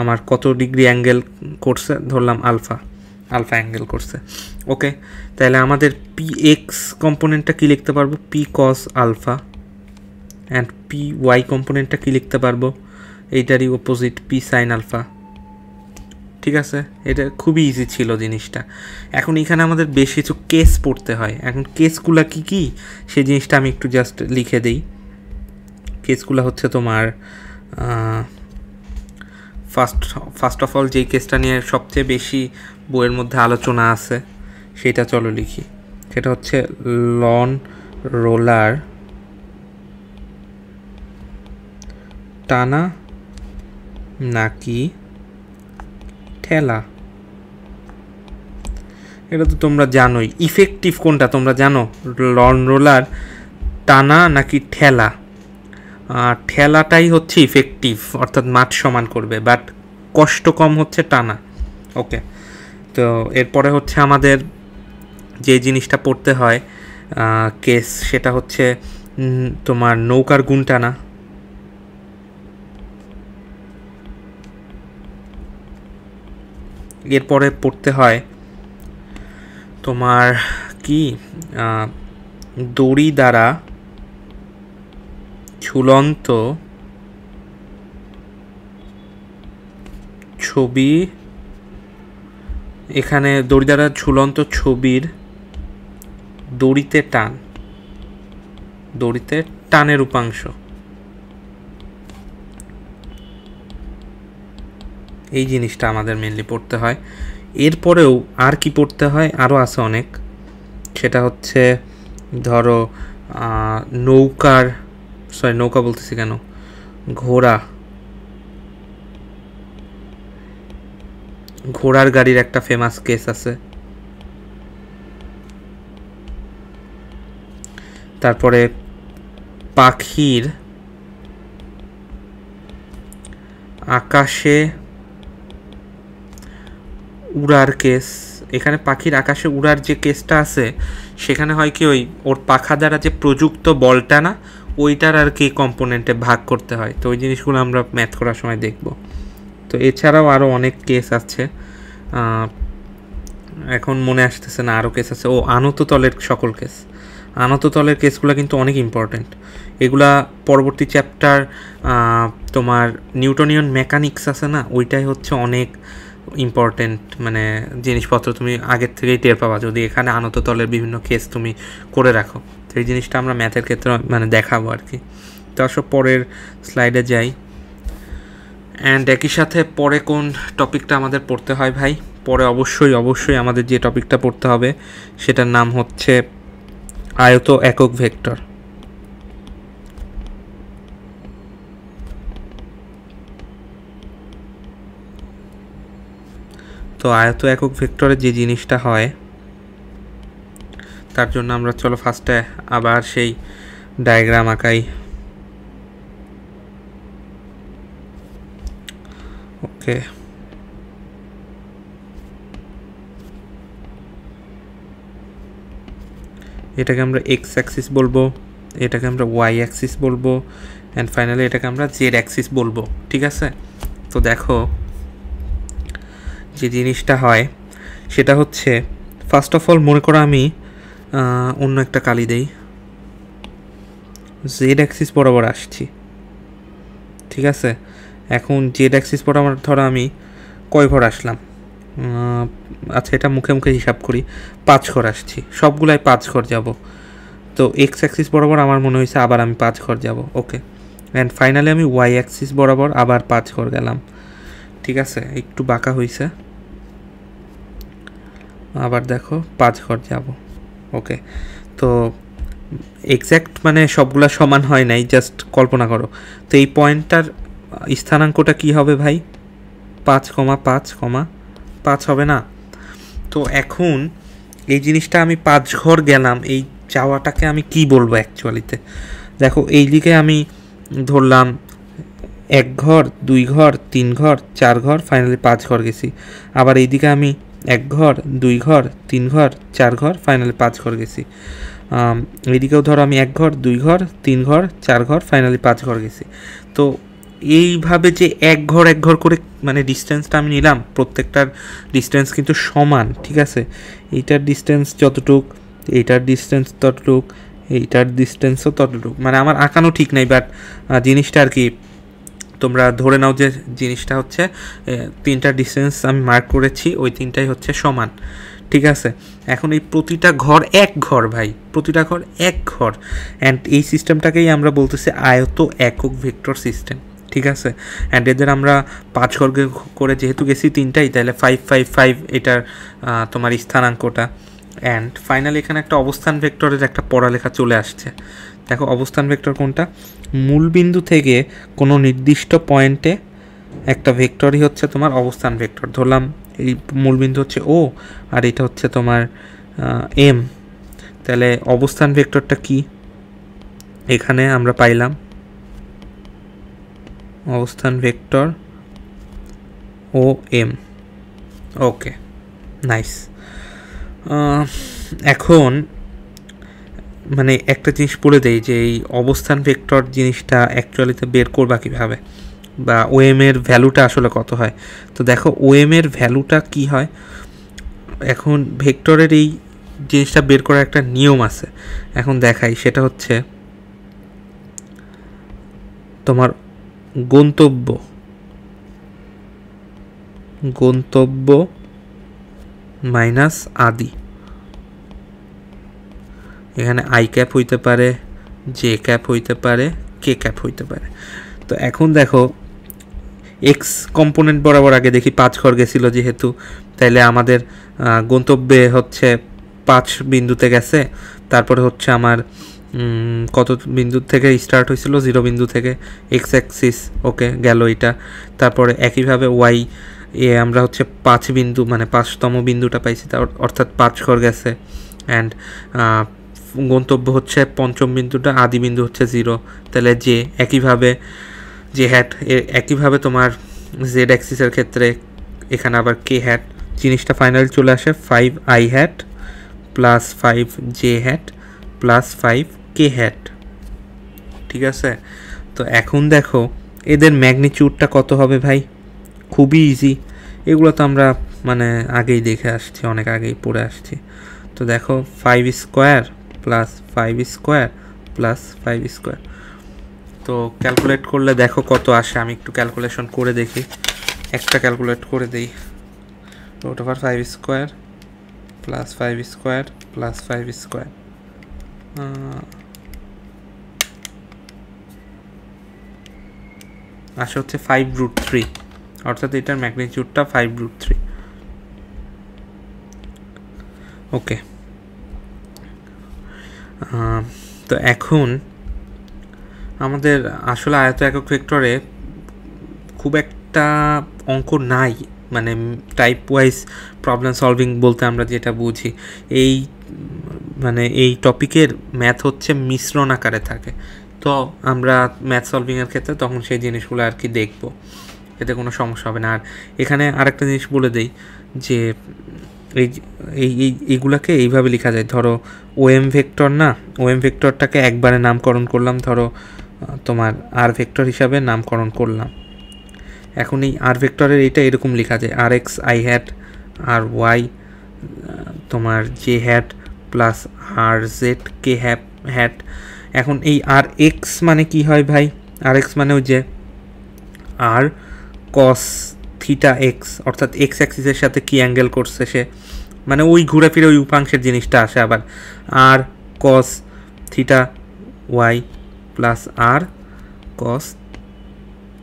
আমার কত ডিগ্রি অ্যাঙ্গেল করছে ধরলাম আলফা অ্যাঙ্গেল করছে। ওকে, তাহলে আমাদের পি এক্স কম্পোনেন্টটা কী লিখতে পারবো? P cos alpha. And P Y কম্পোনেন্টটা কী লিখতে পারবো? এইটারই অপোজিট পি সাইন আলফা। ঠিক আছে, এটা খুবই ইজি ছিল জিনিসটা। এখন এখানে আমাদের বেশ কিছু কেস পড়তে হয়। এখন কেসগুলো কি কি সেই জিনিসটা আমি একটু জাস্ট লিখে দিই। কেসগুলো হচ্ছে তোমার ফার্স্ট অফ অল যেই কেসটা নিয়ে সবচেয়ে বেশি বইয়ের মধ্যে আলোচনা আছে সেটা চলো লিখি। সেটা হচ্ছে লন রোলার টানা নাকি ঠেলা। এটা তো তোমরা জানোই, ইফেক্টিভ কোনটা তোমরা জানো, লন রোলার টানা নাকি ঠেলা। ঠেলাটাই হচ্ছে ইফেক্টিভ, অর্থাৎ মাঠ সমান করবে, বাট কষ্ট কম হচ্ছে টানা। ওকে, তো এরপরে হচ্ছে আমাদের যে জিনিসটা পড়তে হয় কেস, সেটা হচ্ছে তোমার নৌকার গুণ টানা। এরপরে পড়তে হয় তোমার কি দড়ি দ্বারা ঝুলন্ত ছবি। এখানে দড়ি দ্বারা ঝুলন্ত ছবির দড়িতে টানের উপাংশ। এই জিনিসটা আমাদের মেনলি পড়তে হয়। এরপরেও আর কি পড়তে হয়, আরও আছে অনেক। সেটা হচ্ছে ধরো নৌকা বলতেছি কেন, ঘোড়ার গাড়ির একটা ফেমাস কেস আছে। তারপরে পাখির আকাশে উড়ার কেস। এখানে পাখির আকাশে উড়ার যে কেসটা আছে সেখানে হয় কি, ওর পাখা দ্বারা যে প্রযুক্ত বলটা না, ওইটার আর কি কম্পোনেন্টে ভাগ করতে হয়। তো ওই জিনিসগুলো আমরা ম্যাথ করার সময় দেখব। তো এছাড়াও আরও অনেক কেস আছে, এখন মনে আসতেছে না। আরও কেস আছে, আনত তলের সকল কেস। আনত তলের কেসগুলো কিন্তু অনেক ইম্পর্ট্যান্ট। এগুলা পরবর্তী চ্যাপ্টার তোমার নিউটনিয়ান মেকানিক্স আছে না, ওইটাই হচ্ছে অনেক ইম্পর্টেন্ট মানে জিনিসপত্র তুমি আগের থেকেই টের পাবা যদি এখানে আনত তলের বিভিন্ন কেস তুমি করে রাখো। তো এই জিনিসটা আমরা ম্যাথের ক্ষেত্রে মানে দেখাবো আর কি। তো আসো পরের স্লাইডে যাই। অ্যান্ড একই সাথে পরে কোন টপিকটা আমাদের পড়তে হয় ভাই, পরে অবশ্যই আমাদের যে টপিকটা পড়তে হবে সেটার নাম হচ্ছে আয়ত একক ভেক্টর। তো আয়ত একক ভেক্টরে যে জিনিসটা হয় তার জন্য আমরা চলো ফার্স্টে আবার সেই ডায়াগ্রাম আঁকাই। ওকে, এটাকে আমরা এক্স অ্যাক্সিস বলবো, এটাকে আমরা ওয়াই অ্যাক্সিস বলবো, অ্যান্ড ফাইনালি এটাকে আমরা জেড অ্যাক্সিস বলবো। ঠিক আছে, তো দেখো যে জিনিসটা হয় সেটা হচ্ছে ফার্স্ট অফ অল মনে করো আমি অন্য একটা কালি দেই, জেড অ্যাক্সিস বরাবর আসছি। ঠিক আছে, এখন জেড অ্যাক্সিস বরাবর ধরো আমি কয় ঘর আসলাম, আচ্ছা এটা মুখে মুখে হিসাব করি, 5 ঘর আসছি, সবগুলাই 5 ঘর যাব। তো এক্স অ্যাক্সিস বরাবর আমার মনে হয়েছে আবার আমি 5 ঘর যাব। ওকে, অ্যান্ড ফাইনালি আমি ওয়াই অ্যাক্সিস বরাবর আবার 5 ঘর গেলাম। ঠিক আছে, একটু বাঁকা হয়েছে, আবার দেখো 5 ঘর যাব। ওকে, তো এক্স্যাক্ট মানে সবগুলা সমান হয় নাই, জাস্ট কল্পনা করো। তো এই পয়েন্টটার স্থানাঙ্কটা কি হবে ভাই, 5,5,5 হবে না? তো এখন এই জিনিসটা আমি 5 ঘর গেলাম, এই যাওয়াটাকে আমি কি বলবো অ্যাকচুয়ালিতে? দেখো এই দিকে আমি ধরলাম 1 ঘর 2 ঘর 3 ঘর 4 ঘর ফাইনালি 5 ঘর গেছি। আবার এইদিকে আমি 1 ঘর 2 ঘর 3 ঘর 4 ঘর ফাইনালি 5 ঘর গেছি। এইদিকেও ধরো আমি 1 ঘর 2 ঘর 3 ঘর 4 ঘর ফাইনালি 5 ঘর গেছি। তো এইভাবে যে 1 ঘর 1 ঘর করে মানে ডিস্টেন্সটা আমি নিলাম, প্রত্যেকটার ডিস্টেন্স কিন্তু সমান। ঠিক আছে, এইটার ডিস্টেন্স যতটুক, এইটার ডিস্টেন্স ততটুক, এইটার ডিস্টেন্সও ততটুক, মানে আমার আঁকানো ঠিক নাই, বাট জিনিসটা আর কি তোমরা ধরে নাও যে জিনিসটা হচ্ছে তিনটা ডিস্টেন্স আমি মার্ক করেছি, ওই তিনটাই হচ্ছে সমান, ঠিক আছে। এখন এই প্রতিটা ঘর এক ঘর ভাই, প্রতিটা ঘর এক ঘর, অ্যান্ড এই সিস্টেমটাকেই আমরা বলতেছি আয়ত একক ভেক্টর সিস্টেম, ঠিক আছে। অ্যান্ড এদের আমরা 5 ঘর করে যেহেতু গেছি তিনটাই, তাহলে 5 5 5 এটার তোমার স্থানাঙ্কটা। অ্যান্ড ফাইনালি এখানে একটা অবস্থান ভেক্টরের একটা পড়ালেখা চলে আসছে। দেখো অবস্থান ভেক্টর কোনটা, মূল বিন্দু থেকে কোনো নির্দিষ্ট পয়েন্টে একটা ভেক্টরই হচ্ছে তোমার অবস্থান ভেক্টর। ধরলাম এই মূল বিন্দু হচ্ছে ও, আর এটা হচ্ছে তোমার এম, তাহলে অবস্থান ভেক্টরটা কি এখানে আমরা পাইলাম, অবস্থান ভেক্টর ও এম। ওকে, নাইস। এখন মানে একটা জিনিস বলে দেই যে এই অবস্থান ভেক্টর জিনিসটা অ্যাকচুয়ালিতে বের করবা কীভাবে, বা ওএম এর ভ্যালুটা আসলে কত হয়। তো দেখো ওএম এর ভ্যালুটা কি হয়, এখন ভেক্টরের এই জিনিসটা বের করার একটা নিয়ম আছে, এখন দেখাই। সেটা হচ্ছে তোমার গন্তব্য মাইনাস আদি, এখানে আই ক্যাপ হইতে পারে, জে ক্যাপ হইতে পারে, কে ক্যাপ হইতে পারে। তো এখন দেখো এক্স কম্পোনেন্ট বরাবর আগে দেখি 5 ঘর গেছিলো যেহেতু, তাইলে আমাদের গন্তব্যে হচ্ছে 5 বিন্দুতে গেছে। তারপরে হচ্ছে আমার কত বিন্দু থেকে স্টার্ট হয়েছিল, 0 বিন্দু থেকে, এক্স অ্যাক্সিস, ওকে গেল এটা। তারপরে একইভাবে ওয়াই এ আমরা হচ্ছে 5 বিন্দু মানে 5তম বিন্দুটা পাইছি, অর্থাৎ 5 ঘর গেছে। অ্যান্ড গন্তব্য হচ্ছে 5ম বিন্দুটা, আদি বিন্দু হচ্ছে 0, তাহলে যে একইভাবে যে হ্যাট, একইভাবে তোমার জেড অ্যাক্সিসের ক্ষেত্রে এখানে আবার কে হ্যাট, জিনিসটা ফাইনাল চলে আসে 5 I hat plus 5 J hat plus 5 K hat, ঠিক আছে। তো এখন দেখো এদের ম্যাগনিটিউডটা কত হবে ভাই, খুবই ইজি, এগুলো তো আমরা মানে আগেই দেখে আসছি, অনেক আগেই পড়ে আসছি। তো দেখো 5 square plus 5 square plus 5 square, তো ক্যালকুলেট করলে দেখো কত আসে। আমি একটু ক্যালকুলেশন করে দেখি, একটা ক্যালকুলেট করে দিই। Root over 5 square plus 5 square plus 5 square, আসে হচ্ছে 5√3, অর্থাৎ এটার ম্যাগনিটিউডটা 5√3। ওকে, তো এখন আমাদের আসলে আয়ত একক ভেক্টরে খুব একটা অঙ্ক নাই, মানে টাইপ ওয়াইজ প্রবলেম সলভিং বলতে আমরা যেটা বুঝি, এই মানে এই টপিকের ম্যাথ হচ্ছে মিশ্রণ আকারে থাকে। তো আমরা ম্যাথ সলভিংয়ের ক্ষেত্রে তখন সেই জিনিসগুলো আর কি দেখব, এতে কোনো সমস্যা হবে না। আর এখানে আরেকটা জিনিস বলে দেই যে এইগুলাকে এইভাবে লেখা যায়, ধরো ওএম ভেক্টর না, ওএম ভেক্টরটাকে একবারে নামকরণ করলাম, ধরো তোমার আর ভেক্টর হিসাবে নামকরণ করলাম। এখন এই আর ভেক্টরের এইটা এরকম লেখা যায় R X I hat R Y তোমার J hat plus R Z K hat. এখন এই আর এক্স মানে কি হয় ভাই, আর এক্স মানে ওই যে আর কস থিটা এক্স, অর্থাৎ এক্স অ্যাক্সিসের সাথে কি অ্যাঙ্গেল করছে সে, মানে ওই ঘুরে ফিরে ওই উপাংশের জিনিসটা আসে। আবার আর কস থিটা ওয়াই প্লাস আর কস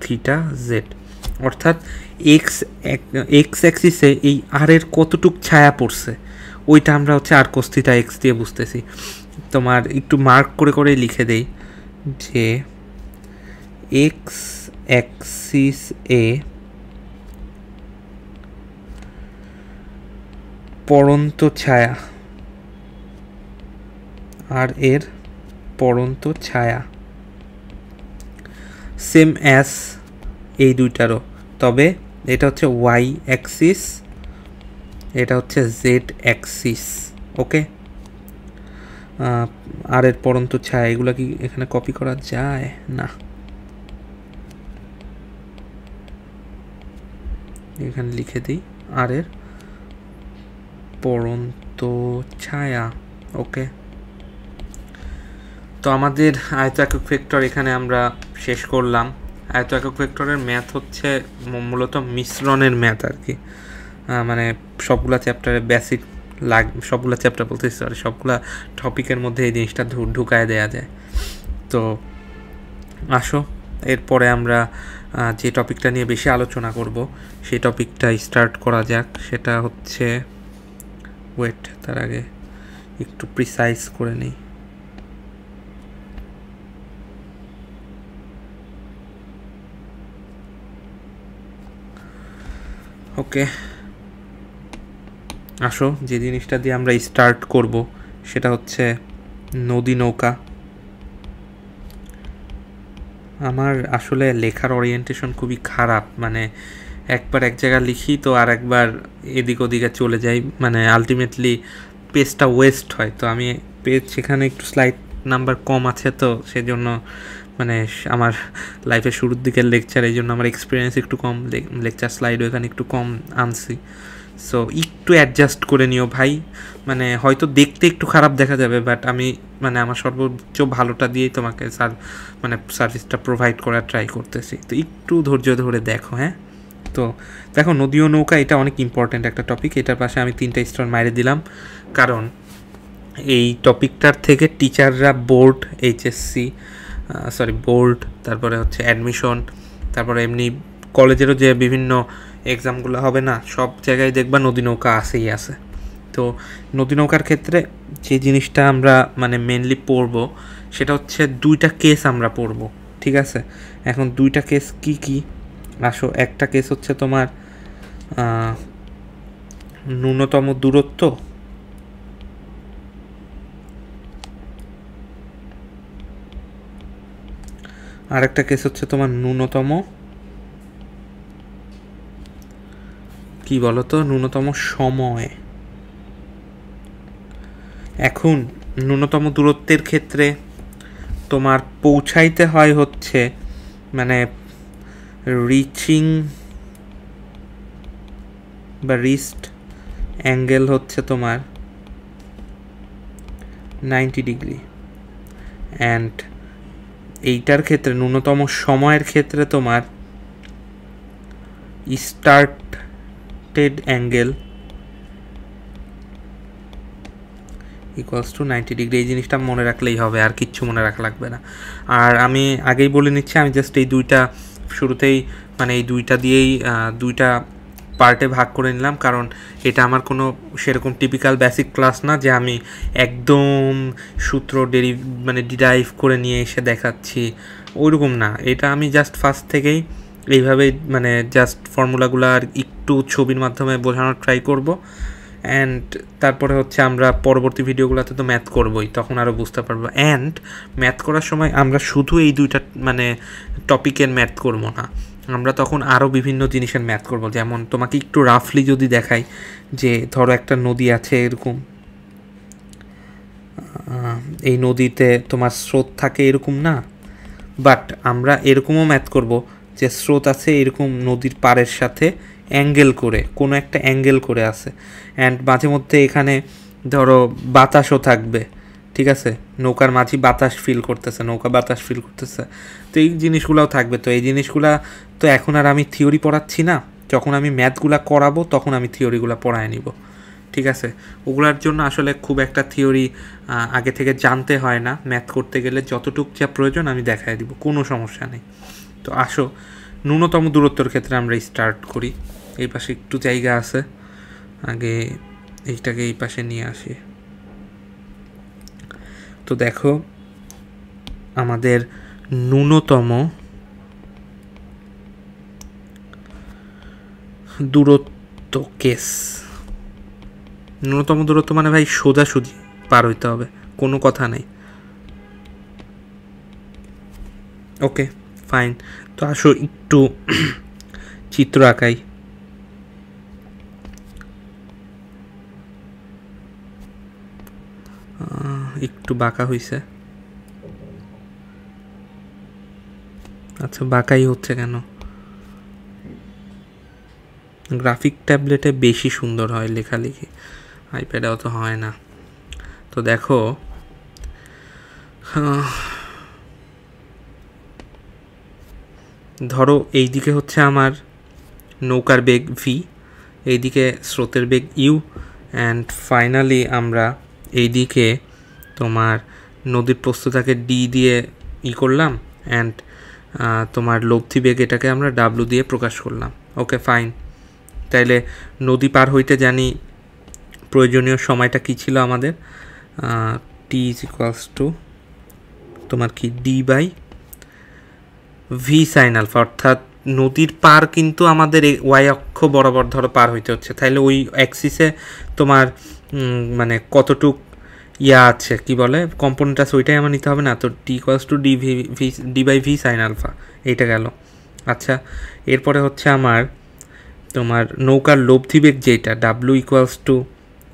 থিটা জেড, অর্থাৎ এক্স অ্যাক্সিসে এই আর এর কতটুক ছায়া পড়ছে ওইটা আমরা হচ্ছে আর কস থিটা এক্স দিয়ে বুঝতেছি। তোমার একটু মার্ক করে করে লিখে দেই যে এক্স অ্যাক্সিস এ পড়ন্ত ছায়া আর এর পড়ন্ত ছায়া সেম অ্যাজ এই দুইটারও, তবে এটা হচ্ছে ওয়াই অ্যাক্সিস, এটা হচ্ছে জেড অ্যাক্সিস। ওকে, আর এর পড়ন্ত ছায়া এগুলো কি এখানে কপি করা যায় না, এখানে লিখে দিই আর এর পড়ন্ত ছায়া। ওকে, তো আমাদের আয়ত একক ভেক্টর এখানে আমরা শেষ করলাম। আয়ত একক ভেক্টরের ম্যাথ হচ্ছে মূলত মিশ্রণের ম্যাথ আর কি, মানে সবগুলা চ্যাপ্টারে বেসিক সবগুলা চ্যাপ্টার বলতেছি সরি সবগুলা টপিকের মধ্যে এই জিনিসটা ঢুকায় দেওয়া যায়। তো আসো এরপরে আমরা যে টপিকটা নিয়ে বেশি আলোচনা করব সেই টপিকটা স্টার্ট করা যাক। সেটা হচ্ছে ওয়েট, তার আগে একটু প্রিসাইজ করে নিই। ওকে, আসো যে জিনিসটা দিয়ে আমরা স্টার্ট করব সেটা হচ্ছে নদী নৌকা। আমার আসলে লেখার ওরিয়েন্টেশন খুবই খারাপ, মানে একবার এক জায়গায় লিখি তো আর একবার এদিক ওদিকে চলে যাই, মানে আলটিমেটলি পেজটা ওয়েস্ট হয়। তো আমি পেজ সেখানে একটু স্লাইড নাম্বার কম আছে, তো সেজন্য মানে আমার লাইফের শুরুর দিকের লেকচার, এই জন্য আমার এক্সপিরিয়েন্স একটু কম, লেকচার স্লাইডও এখানে একটু কম আনছি। সো একটু অ্যাডজাস্ট করে নিও ভাই, মানে হয়তো দেখতে একটু খারাপ দেখা যাবে, বাট আমি মানে আমার সর্বোচ্চ ভালোটা দিয়েই তোমাকে মানে সার্ভিসটা প্রোভাইড করার ট্রাই করতেছি। তো একটু ধৈর্য ধরে দেখো। হ্যাঁ, তো দেখো নদী ও নৌকা এটা অনেক ইম্পর্ট্যান্ট একটা টপিক। এটার পাশে আমি 3টা স্টার মাইরে দিলাম, কারণ এই টপিকটার থেকে টিচাররা বোর্ড, এইচএসসি বোর্ড, তারপরে হচ্ছে অ্যাডমিশন, তারপরে এমনি কলেজেরও যে বিভিন্ন এক্সামগুলো হবে না, সব জায়গায় দেখবা নদী নৌকা আসেই আছে। তো নদী নৌকার ক্ষেত্রে যে জিনিসটা আমরা মানে মেনলি পড়ব সেটা হচ্ছে 2টা কেস আমরা পড়ব, ঠিক আছে? এখন 2টা কেস কি কি? আসো, একটা কেস হচ্ছে তোমার ন্যূনতম দূরত্ব, আর একটা কেস হচ্ছে তোমার ন্যূনতম কি বলতো, ন্যূনতম সময়। এখন ন্যূনতম দূরত্বের ক্ষেত্রে তোমার পৌঁছাইতে হয় হচ্ছে মানে রিচিং বা রিস্ট অ্যাঙ্গেল হচ্ছে তোমার 90 ডিগ্রি, অ্যান্ড এইটার ক্ষেত্রে ন্যূনতম সময়ের ক্ষেত্রে তোমার started angle equals to 90 degree. এই জিনিসটা মনে রাখলেই হবে, আর কিচ্ছু মনে রাখা লাগবে না। আর আমি আগেই বলে নিচ্ছি, আমি জাস্ট এই 2টা শুরুতেই মানে এই 2টা দিয়েই 2টা পার্টে ভাগ করে নিলাম, কারণ এটা আমার কোনো সেরকম টিপিক্যাল বেসিক ক্লাস না যে আমি একদম সূত্র ডিরাইভ করে নিয়ে এসে দেখাচ্ছি, ওইরকম না। এটা আমি জাস্ট ফার্স্ট থেকেই এইভাবেই মানে জাস্ট ফর্মুলাগুলো আর একটু ছবির মাধ্যমে বোঝানোর ট্রাই করব। অ্যান্ড তারপরে হচ্ছে আমরা পরবর্তী ভিডিওগুলোতে তো ম্যাথ করবই, তখন আরও বুঝতে পারবো। অ্যান্ড ম্যাথ করার সময় আমরা শুধু এই 2টা মানে টপিকের ম্যাথ করব না, আমরা তখন আরও বিভিন্ন জিনিসের ম্যাথ করব। যেমন তোমাকে একটু রাফলি যদি দেখাই যে ধরো একটা নদী আছে এরকম, এই নদীতে তোমার স্রোত থাকে এরকম না, বাট আমরা এরকমও ম্যাথ করব যে স্রোত আছে এরকম নদীর পাড়ের সাথে অ্যাঙ্গেল করে, কোনো একটা অ্যাঙ্গেল করে আছে, অ্যান্ড মাঝে মধ্যে এখানে ধরো বাতাসও থাকবে, ঠিক আছে? নৌকার মাঝি বাতাস ফিল করতেছে, নৌকা বাতাস ফিল করতেছে, তো এই জিনিসগুলোও থাকবে। তো এই জিনিসগুলা তো এখন আর আমি থিওরি পড়াচ্ছি না, যখন আমি ম্যাথগুলা করাবো তখন আমি থিওরিগুলো পড়ায় নিব, ঠিক আছে? ওগুলোর জন্য আসলে খুব একটা থিওরি আগে থেকে জানতে হয় না, ম্যাথ করতে গেলে যতটুকু যা প্রয়োজন আমি দেখাই দিব, কোনো সমস্যা নেই। তো আসো ন্যূনতম দূরত্বের ক্ষেত্রে আমরা স্টার্ট করি। এই পাশে একটু জায়গা আছে, আগে এইটাকে এই পাশে নিয়ে আসি। তো দেখো আমাদের ন্যূনতম দূরত্ব কেস, ন্যূনতম দূরত্ব মানে ভাই সোজাসুজি পার হইতে হবে, কোনো কথা নেই। ওকে ফাইন, তো আসো একটু চিত্র আঁকাই। একটু বাঁকা হয়েছে, আচ্ছা বাঁকাই হচ্ছে কেন? গ্রাফিক ট্যাবলেটে বেশি সুন্দর হয় লেখালেখি, আইপ্যাডেও তো হয় না। তো দেখো ধরো এইদিকে হচ্ছে আমার নৌকার বেগ ভি, এইদিকে স্রোতের বেগ ইউ, অ্যান্ড ফাইনালি আমরা এইদিকে তোমার নদীর প্রস্থতাকে ডি দিয়ে করলাম, অ্যান্ড তোমার লব্ধি বেগ এটাকে আমরা ডাব্লু দিয়ে প্রকাশ করলাম। Okay fine. তাইলে নদী পার হইতে জানি প্রয়োজনীয় সময়টা কী ছিল আমাদের, টি ইজ ইকুয়ালস টু তোমার কি D by V sine alpha, অর্থাৎ নদীর পার কিন্তু আমাদের ওয়াই অক্ষ বরাবর ধরো পার হইতে হচ্ছে, তাহলে ওই অ্যাক্সিসে তোমার মানে কতটুক আছে কি বলে কম্পোনেন্ট আছে ওইটাই আমার নিতে হবে না, তো T equals to D by V sine alpha, এইটা গেল। আচ্ছা, এরপরে হচ্ছে আমার তোমার নৌকার লব্ধি বেগ যেটা ডাব্লু ইকুয়ালস টু,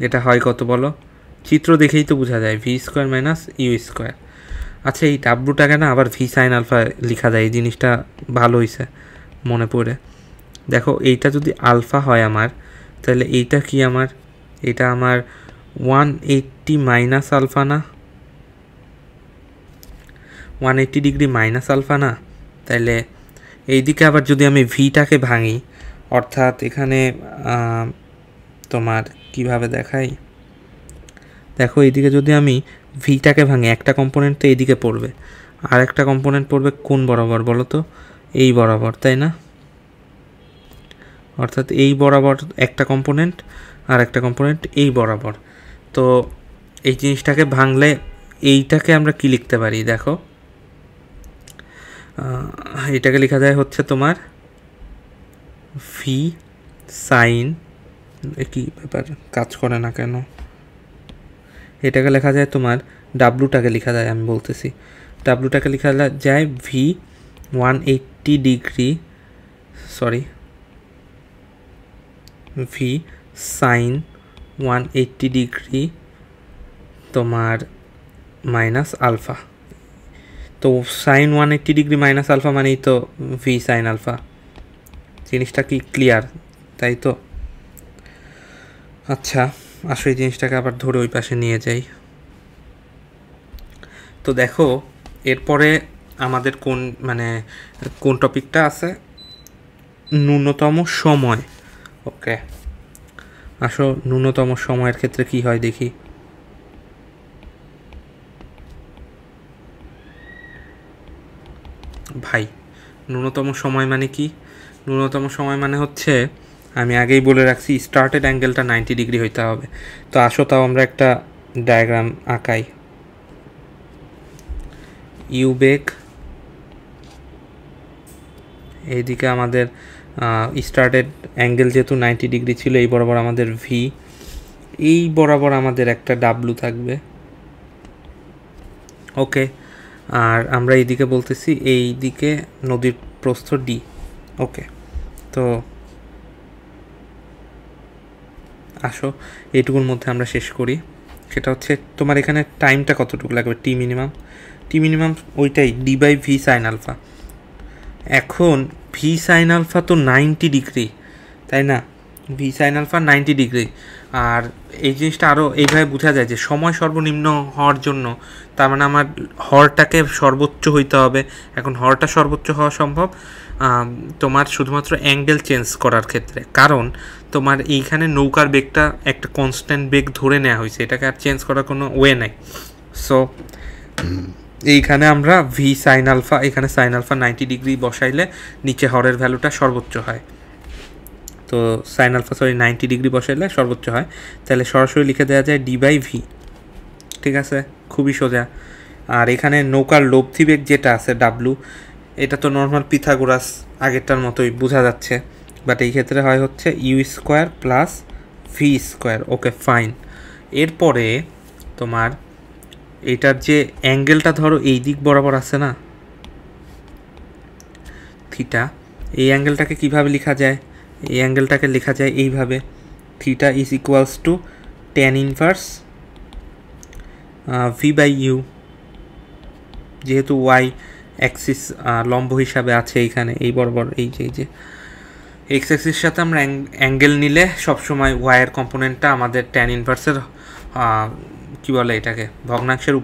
এটা হয় কত বলো, চিত্র দেখেই তো বোঝা যায়, V square minus U square. আচ্ছা, এই ডাব্লুটাকে না আবার ভি সাইন আলফা লেখা যায়, এই জিনিসটা ভালো হয়েছে মনে পড়ে। দেখো এইটা যদি আলফা হয় আমার, তাহলে এইটা কি আমার, এটা আমার 180 মাইনাস আলফা না, 180 ডিগ্রি মাইনাস আলফা না, তাহলে এইদিকে আবার যদি আমি ভিটাকে ভাঙি, অর্থাৎ এখানে তোমার কিভাবে দেখাই, দেখো এইদিকে যদি আমি ভিটাকে ভাঙি, একটা কম্পোনেন্ট তো এইদিকে পড়বে, আর একটা কম্পোনেন্ট পড়বে কোন বরাবর বলো তো, এই বরাবর, তাই না? অর্থাৎ এই বরাবর একটা কম্পোনেন্ট আর একটা কম্পোনেন্ট এই বরাবর। তো এই জিনিসটাকে ভাঙলে এইটাকে আমরা কি লিখতে পারি, দেখো এটাকে লেখা যায় হচ্ছে তোমার ভি সাইন, কি ব্যাপার কাজ করে না কেন, এটাকে লেখা যায় তোমার ডাব্লুটাকে লেখা যায়, আমি বলতেছি ডাব্লুটাকে লেখা যায় V 180 degree, sorry V sine 180 degree তোমার মাইনাস আলফা। তো সাইন 180 ডিগ্রি মাইনাস আলফা মানেই তো ভি সাইন আলফা। জিনিসটা কি ক্লিয়ার, তাই তো? আচ্ছা, আসলে এই জিনিসটাকে আবার ধরে ওই পাশে নিয়ে যাই। তো দেখো এরপরে আমাদের কোন টপিকটা আছে, ন্যূনতম সময়। ওকে, আসো ন্যূনতম সময়ের ক্ষেত্রে কি হয় দেখি। ভাই ন্যূনতম সময় মানে কি? ন্যূনতম সময় মানে হচ্ছে, আমি আগেই বলে রাখছি স্টার্টেড অ্যাঙ্গেলটা 90 ডিগ্রি হইতে হবে। তো আসো তাও আমরা একটা ডায়াগ্রাম আঁকাই। ইউ বেগ, এইদিকে আমাদের স্টার্টেড অ্যাঙ্গেল যেহেতু 90 ডিগ্রি ছিল, এই বরাবর আমাদের ভি, এই বরাবর আমাদের একটা ডাব্লু থাকবে। ওকে, আর আমরা এইদিকে বলতেছি এই দিকে নদীর প্রস্থ ডি। ওকে, তো আসো এইটুকুর মধ্যে আমরা শেষ করি। সেটা হচ্ছে তোমার এখানে টাইমটা কতটুকু লাগবে, টি মিনিমাম ওইটাই D by V sine alpha. এখন ভি সাইন আলফা তো 90 ডিগ্রি, তাই না? V sine alpha 90 degree. আর এই জিনিসটা আরও এইভাবে বোঝা যায় যে সময় সর্বনিম্ন হওয়ার জন্য, তার মানে আমার হরটাকে সর্বোচ্চ হইতে হবে। এখন হরটা সর্বোচ্চ হওয়া সম্ভব তোমার শুধুমাত্র অ্যাঙ্গেল চেঞ্জ করার ক্ষেত্রে, কারণ তোমার এইখানে নৌকার বেগটা একটা কনস্ট্যান্ট বেগ ধরে নেওয়া হয়েছে, এটাকে আর চেঞ্জ করার কোনো ওয়ে নাই। সো এইখানে আমরা ভি সাইন আলফা, এখানে সাইন আলফা 90 ডিগ্রি বসাইলে নিচে হরের ভ্যালুটা সর্বোচ্চ হয়। তো সাইন আলফা 90 ডিগ্রি বসাইলে সর্বোচ্চ হয়, তাহলে সরাসরি লিখে দেওয়া যায় ডি বাই ভি। ঠিক আছে, খুবই সোজা। আর এখানে নৌকার লব্ধি বেগ যেটা আছে ডাব্লু, এটা তো নর্মাল পিথাগোরাস আগেরটার মতোই বোঝা যাচ্ছে, বাট এই ক্ষেত্রে হয় হচ্ছে U square plus V square. Okay fine. এরপরে তোমার এইটার যে অ্যাঙ্গেলটা ধরো এই দিক বরাবর আছে না থিটা, এই অ্যাঙ্গেলটাকে কিভাবে লেখা যায়? এই অ্যাঙ্গেলটাকে লেখা যায় এইভাবে, theta is equals to tan inverse V by U, যেহেতু ওয়াই অ্যাক্সিস লম্ব হিসাবে আছে এইখানে এই বরাবর, এই যে এক্স অ্যাক্সিস সাথে আমরা অ্যাঙ্গেল নিলে সবসময় ওয়াইয়ের কম্পোনেন্টটা আমাদের ট্যান ইনভার্সের কি বলে এটাকে ভগ্নাংশের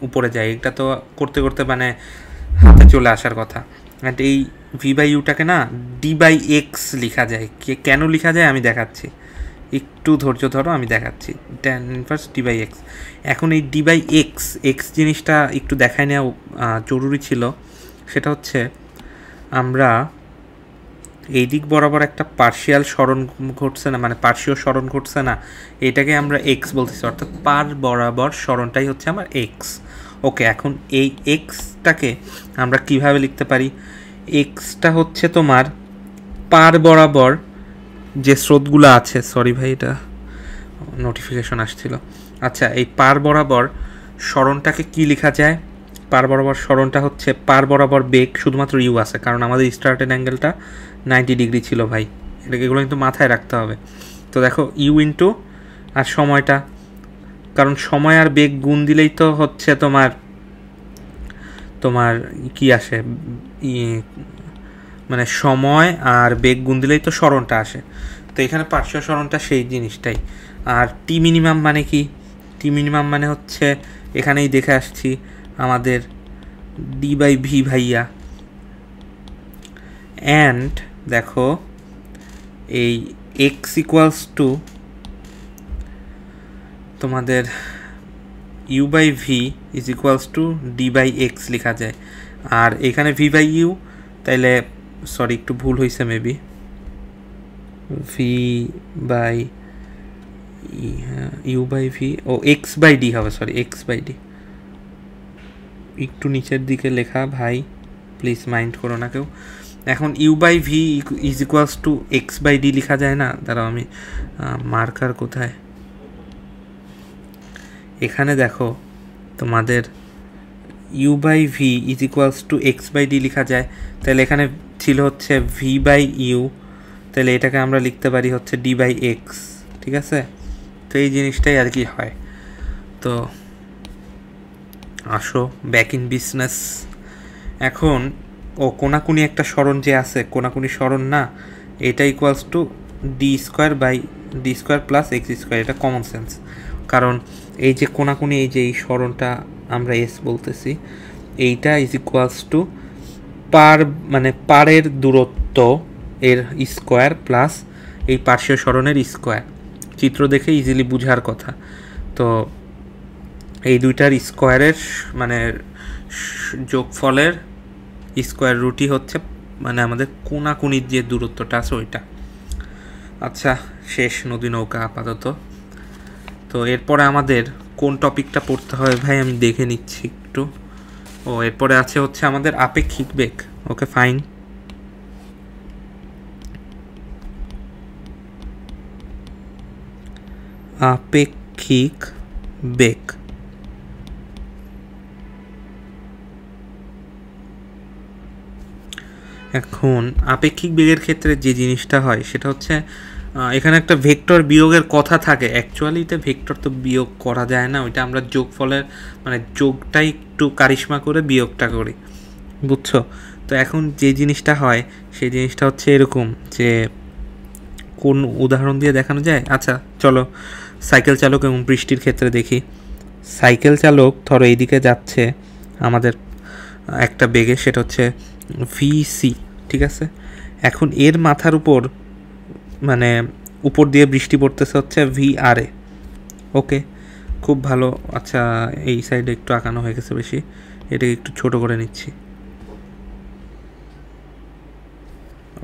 উপরে যায়। এটা তো করতে করতে মানে হাতে চলে আসার কথা। অ্যান্ড এই ভি বাই ইউটাকে না ডি বাই এক্স লেখা যায়। কেন লেখা যায় আমি দেখাচ্ছি, একটু ধৈর্য ধরো, আমি দেখাচ্ছি। Tan inverse D by X. এখন এই ডি বাই এক্স এক্স জিনিসটা একটু দেখায় নেওয়া জরুরি ছিল। সেটা হচ্ছে আমরা এই দিক বরাবর একটা পার্শিয়াল সরণ ঘটছে না, মানে পার্শ্বীয় সরণ ঘটছে না, এটাকে আমরা এক্স বলতেছি, অর্থাৎ পার বরাবর সরণটাই হচ্ছে আমার এক্স। ওকে, এখন এই এক্সটাকে আমরা কিভাবে লিখতে পারি? এক্সটা হচ্ছে তোমার পার বরাবর যে স্রোতগুলো আছে, সরি ভাই এটা নোটিফিকেশন আসছিল। আচ্ছা, এই পার বরাবর সরণটাকে কি লেখা যায়? পার বরাবর সরণটা হচ্ছে পার বরাবর বেগ, শুধুমাত্র ইউ আছে কারণ আমাদের স্টার্টেড অ্যাঙ্গেলটা 90 ডিগ্রি ছিল ভাই, এগুলো কিন্তু মাথায় রাখতে হবে। তো দেখো ইউ ইন্টু আর সময়টা, কারণ সময় আর বেগ গুণ দিলেই তো হচ্ছে তোমার কি আসে, মানে সময় আর বেগ গুণ দিলেই তো সরণটা আসে। তো এখানে পার্শ্বীয় সরণটা সেই জিনিসটাই। আর টি মিনিমাম মানে কি? টি মিনিমাম মানে হচ্ছে এখানেই দেখে আসছি আমাদের ডি বাই ভি ভাইয়া। অ্যান্ড দেখো এই এক্স ইকুয়ালস টু তোমাদের U by V is equals to D by X লেখা যায়। আর এখানে ভি বাই ইউ, তাইলে সরি একটু ভুল হয়েছে maybe, V by U by V ও এক্স বাই ডি হবে, সরি এক্স বাই ডি, একটু নিচের দিকে লেখা ভাই, প্লিজ মাইন্ড করো না কেউ। এখন U by V is equals to X by D লেখা যায় না? দাঁড়াও আমি মার্কার কোথায়, এখানে দেখো তোমাদের U by V is equals to X by D লেখা যায়। তাহলে এখানে ছিল হচ্ছে ভি বাই ইউ, তাহলে এটাকে আমরা লিখতে পারি হচ্ছে ডি বাই এক্স। ঠিক আছে, তো এই জিনিসটাই আর কি হয়। তো আসো ব্যাক ইন বিজনেস। এখন কোনাকুনি একটা সরণ যে আছে, কোনাকুনি সরণ না, এটা equals to D square by D square plus X square, এটা কমন সেন্স। কারণ এই যে কোনাকুনি এই যে এই সরণটা আমরা এস বলতেছি, এইটা ইজ ইকুয়ালস টু পার মানে পারের দূরত্ব এর স্কোয়ার প্লাস এই পার্শ্বীয় সরণের স্কোয়ার। চিত্র দেখে ইজিলি বুঝার কথা। তো এই দুইটার স্কোয়ারের মানে যোগফলের স্কোয়ার রুটই হচ্ছে মানে আমাদের কোনাকুনির যে দূরত্বটা আছে ওইটা। আচ্ছা, শেষ নদী নৌকা আপাতত। তো এরপরে আমাদের কোন টপিকটা পড়তে হয় ভাই আমি দেখে নিচ্ছি একটু। এরপরে আছে হচ্ছে আমাদের আপেক্ষিক বেগ। Okay fine. আপেক্ষিক বেগ। এখন আপেক্ষিক বেগের ক্ষেত্রে যে জিনিসটা হয় সেটা হচ্ছে এখানে একটা ভেক্টর বিয়োগের কথা থাকে। অ্যাকচুয়ালিতে ভেক্টর তো বিয়োগ করা যায় না, ওইটা আমরা যোগফলের মানে যোগটাই একটু কারিশমা করে বিয়োগটা করি, বুঝছো? তো এখন যে জিনিসটা হয় সেই জিনিসটা হচ্ছে এরকম, যে কোন উদাহরণ দিয়ে দেখানো যায়? আচ্ছা চলো সাইকেল চালক এবং বৃষ্টির ক্ষেত্রে দেখি। সাইকেল চালক ধরো এইদিকে যাচ্ছে আমাদের একটা বেগে, সেটা হচ্ছে ভিসি, ঠিক আছে? এখন এর মাথার উপর মানে উপর দিয়ে বৃষ্টি পড়তেছে হচ্ছে ভিআরএ। ওকে, খুব ভালো। আচ্ছা এই সাইডে একটু আঁকানো হয়ে গেছে বেশি, এটাকে একটু ছোট করে নিচ্ছি।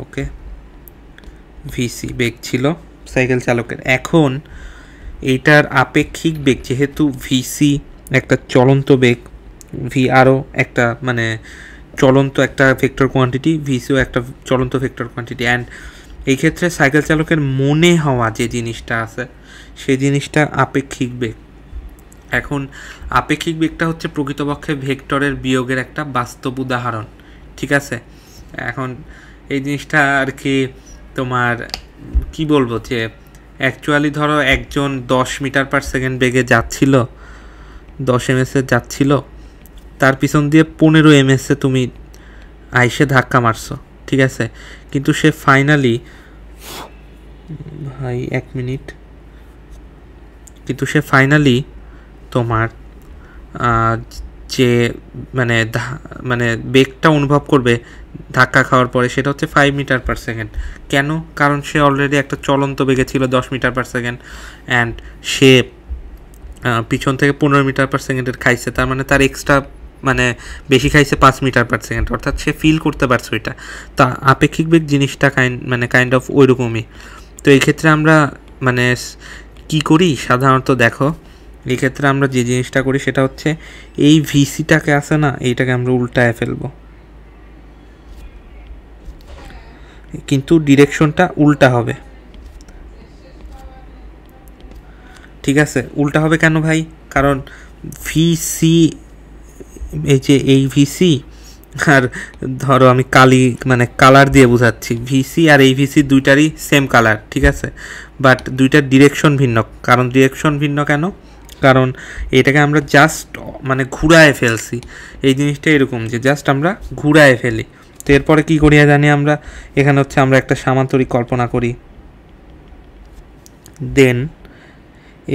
ওকে, ভিসি বেগ ছিল সাইকেল চালকের। এখন এইটার আপেক্ষিক বেগ, যেহেতু ভিসি একটা চলন্ত বেগ, ভিআরও একটা মানে চলন্ত একটা ভেক্টর কোয়ান্টিটি, ভিসিও একটা চলন্ত ভেক্টর কোয়ান্টিটি, অ্যান্ড এই ক্ষেত্রে সাইকেল চালকের মনে হওয়া যে জিনিসটা আছে সেই জিনিসটা আপেক্ষিক বেগ। এখন আপেক্ষিক বেগটা হচ্ছে প্রকৃতপক্ষে ভেক্টরের বিয়োগের একটা বাস্তব উদাহরণ, ঠিক আছে? এখন এই জিনিসটা আর কি তোমার কি বলবো, যে অ্যাকচুয়ালি ধরো একজন 10 মিটার পার সেকেন্ড বেগে যাচ্ছিল, 10 ms যাচ্ছিল, তার পিছন দিয়ে 15 ms তুমি আইসে ধাক্কা মারছো, ঠিক আছে? কিন্তু সে ফাইনালি, ভাই 1 মিনিট, কিন্তু সে ফাইনালি তোমার যে মানে বেগটা অনুভব করবে ধাক্কা খাওয়ার পরে সেটা হচ্ছে 5 মিটার পার সেকেন্ড। কেন? কারণ সে অলরেডি একটা চলন্ত বেগে ছিল 10 মিটার পার সেকেন্ড, অ্যান্ড সে পিছন থেকে 15 মিটার পার সেকেন্ডের খাইছে, তার মানে তার এক্সট্রা মানে বেশি খাইছে 5 মিটার পার সেকেন্ড, অর্থাৎ সে ফিল করতে পারছে ওইটা। তা আপেক্ষিক বেগ জিনিসটা কাইন্ড অফ ওই রকমই। তো এই ক্ষেত্রে আমরা মানে কি করি সাধারণত, দেখো এই ক্ষেত্রে আমরা যে জিনিসটা করি সেটা হচ্ছে এই ভিসিটাকে আছে না, এইটাকে আমরা উল্টায় ফেলবো, কিন্তু ডিরেকশনটা উল্টা হবে। ঠিক আছে, উল্টা হবে কেন ভাই? কারণ ভিসি, এই যে এই ভিসি, আর ধরো আমি কালার দিয়ে বোঝাচ্ছি, ভিসি আর এই ভিসি দুইটারই সেম কালার, ঠিক আছে, বাট দুইটার ডিরেকশন ভিন্ন। কারণ ডিরেকশন ভিন্ন কেন? কারণ এটাকে আমরা জাস্ট মানে ঘুরায় ফেলছি। এই জিনিসটা এরকম যে জাস্ট আমরা ঘুরায় ফেলি। তো এরপরে কী করিয়া জানি আমরা, এখানে হচ্ছে আমরা একটা সামান্তরিক কল্পনা করি, দেন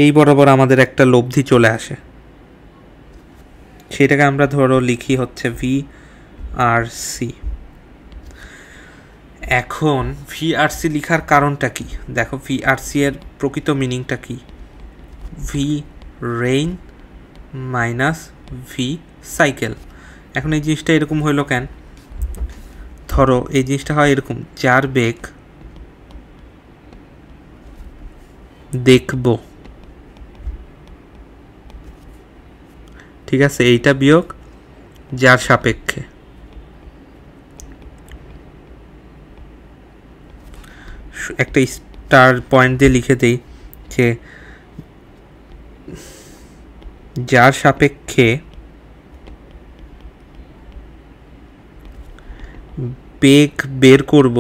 এই বরাবর আমাদের একটা লব্ধি চলে আসে, সেটাকে আমরা ধরো লিখি হচ্ছে ভি আর সি। এখন ভি আর সি লিখার কারণটা কি? দেখো ভি আর সি এর প্রকৃত মিনিংটা কি? V rain minus V cycle. এখন এই জিনিসটা এরকম হইলো কেন? ধরো এই জিনিসটা হয় এরকম, যার বেগ দেখব, ঠিক আছে, এইটা বিয়োগ যার সাপেক্ষে, একটা স্টার পয়েন্ট দিয়ে লিখে দেই যে যার সাপেক্ষে বেগ বের করব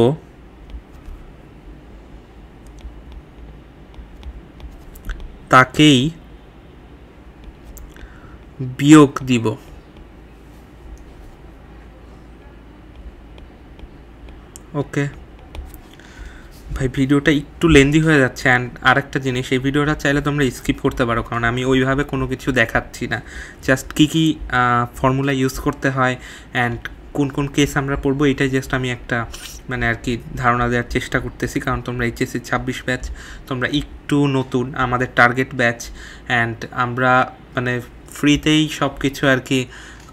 তাকেই বিয়োগ দিব। ওকে ভাই, ভিডিওটা একটু লেন্দি হয়ে যাচ্ছে। অ্যান্ড আরেকটা জিনিস, এই ভিডিওটা চাইলে তোমরা স্কিপ করতে পারো, কারণ আমি ওইভাবে কোনো কিছু দেখাচ্ছি না। জাস্ট কী কী ফর্মুলা ইউজ করতে হয় অ্যান্ড কোন কোন কেস আমরা পড়বো, এটাই জাস্ট আমি একটা মানে আর কি ধারণা দেওয়ার চেষ্টা করতেছি। কারণ তোমরা এইচএসসি 26 ব্যাচ, তোমরা একটু নতুন, আমাদের টার্গেট ব্যাচ, অ্যান্ড আমরা মানে ফ্রিতেই সব কিছু আর কি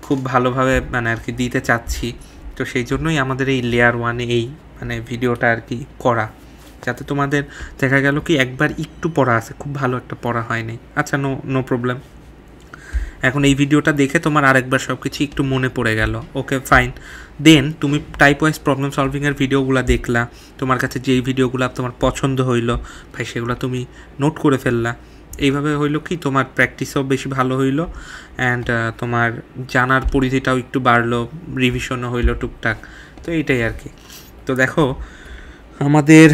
খুব ভালোভাবে মানে আর কি দিতে চাচ্ছি। তো সেই জন্যই আমাদের এই লেয়ার ওয়ানে এই মানে ভিডিওটা আর কি করা, যাতে তোমাদের দেখা গেল কি একবার একটু পড়া আছে, খুব ভালো একটা পড়া হয়নি, আচ্ছা নো প্রবলেম, এখন এই ভিডিওটা দেখে তোমার আরেকবার সব কিছু একটু মনে পড়ে গেল, ওকে ফাইন। দেন তুমি টাইপ ওয়াইজ প্রবলেম সলভিংয়ের ভিডিওগুলো দেখলা, তোমার কাছে যেই ভিডিওগুলো তোমার পছন্দ হইলো ভাই সেগুলো তুমি নোট করে ফেললা। এইভাবে হইলো কি তোমার প্র্যাকটিসও বেশি ভালো হইলো, অ্যান্ড তোমার জানার পরিধিটাও একটু বাড়লো, রিভিশনও হইলো টুকটাক। তো এইটাই আর কি। তো দেখো আমাদের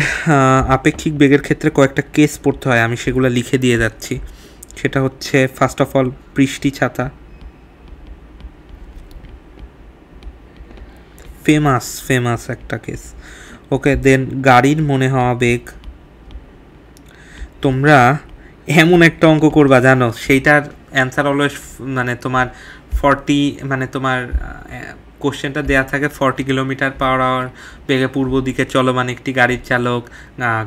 আপেক্ষিক বেগের ক্ষেত্রে কয়েকটা কেস পড়তে হয়, আমি সেগুলো লিখে দিয়ে যাচ্ছি। সেটা হচ্ছে ফার্স্ট অফ অল বৃষ্টি ছাতা, ফেমাস একটা কেস। ওকে, দেন গাড়ির মনে হওয়া বেগ। তোমরা এমন একটা অঙ্ক করবা জানো, সেইটার অ্যান্সার অলওয়েজ মানে তোমার 40, মানে তোমার কোশ্চেনটা দেওয়া থাকে 40 কিলোমিটার পার আওয়ার বেগে পূর্ব দিকে চলমান একটি গাড়ির চালক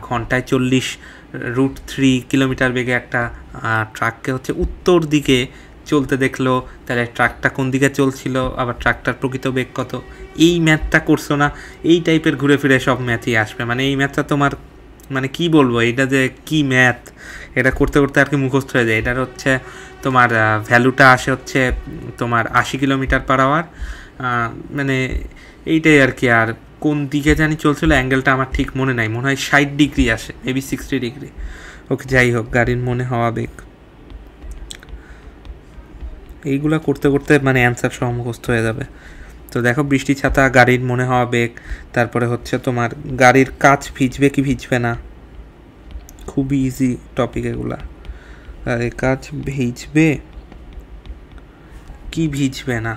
ঘন্টায় 40√3 কিলোমিটার বেগে একটা ট্রাককে হচ্ছে উত্তর দিকে চলতে দেখলো। তাহলে ট্রাকটা কোন দিকে চলছিল, আবার ট্রাকটার প্রকৃত বেগ কত, এই ম্যাথটা করছো না? এই টাইপের ঘুরে ফিরে সব ম্যাথই আসবে। মানে এই ম্যাথটা তোমার মানে কি বলবো, এটা যে কি ম্যাথ, এটা করতে করতে আর কি মুখস্থ হয়ে যায়। এটার হচ্ছে তোমার ভ্যালুটা আসে হচ্ছে তোমার 80 কিলোমিটার পার আওয়ার, মানে এইটাই আর কি। আর কোন দিকে জানি চলছিল, অ্যাঙ্গেলটা আমার ঠিক মনে নাই, মনে হয় 60 ডিগ্রি আসে, মেবি 60 ডিগ্রি। ওকে, যাই হোক, গাড়ির মনে হওয়া বেগ, এইগুলা করতে করতে মানে অ্যান্সার সহ মুখস্থ হয়ে যাবে। তো দেখো বৃষ্টি ছাতা, গাড়ির মনে হওয়া বেগ, তারপরে হচ্ছে তোমার গাড়ির কাচ ভিজবে কি ভিজবে না, খুবই ইজি টপিক এগুলা। গাড়ির কাচ ভিজবে কি ভিজবে না।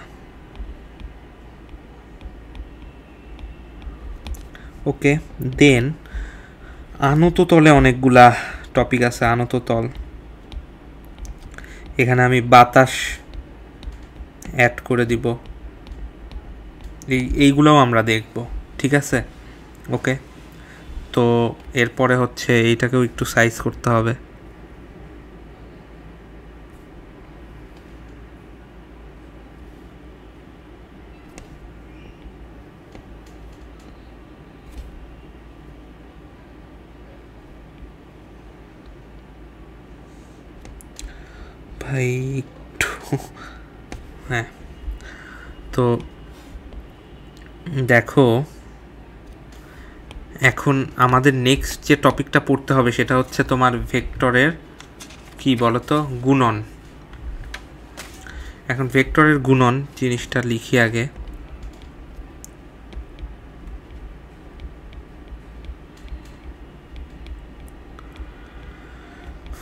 ওকে, দেন আনত তলে অনেকগুলা টপিক আছে। আনত তল, এখানে আমি বাতাস অ্যাড করে দিব। এইগুলোও আমরা দেখব, ঠিক আছে? ওকে, তো এরপরে হচ্ছে এইটাকেও একটু সাইজ করতে হবে। ভাই একটু হ্যাঁ, তো দেখো এখন আমাদের নেক্সট যে টপিকটা পড়তে হবে সেটা হচ্ছে তোমার ভেক্টরের কি বলতো গুণন। এখন ভেক্টরের গুণন জিনিসটা লিখি আগে।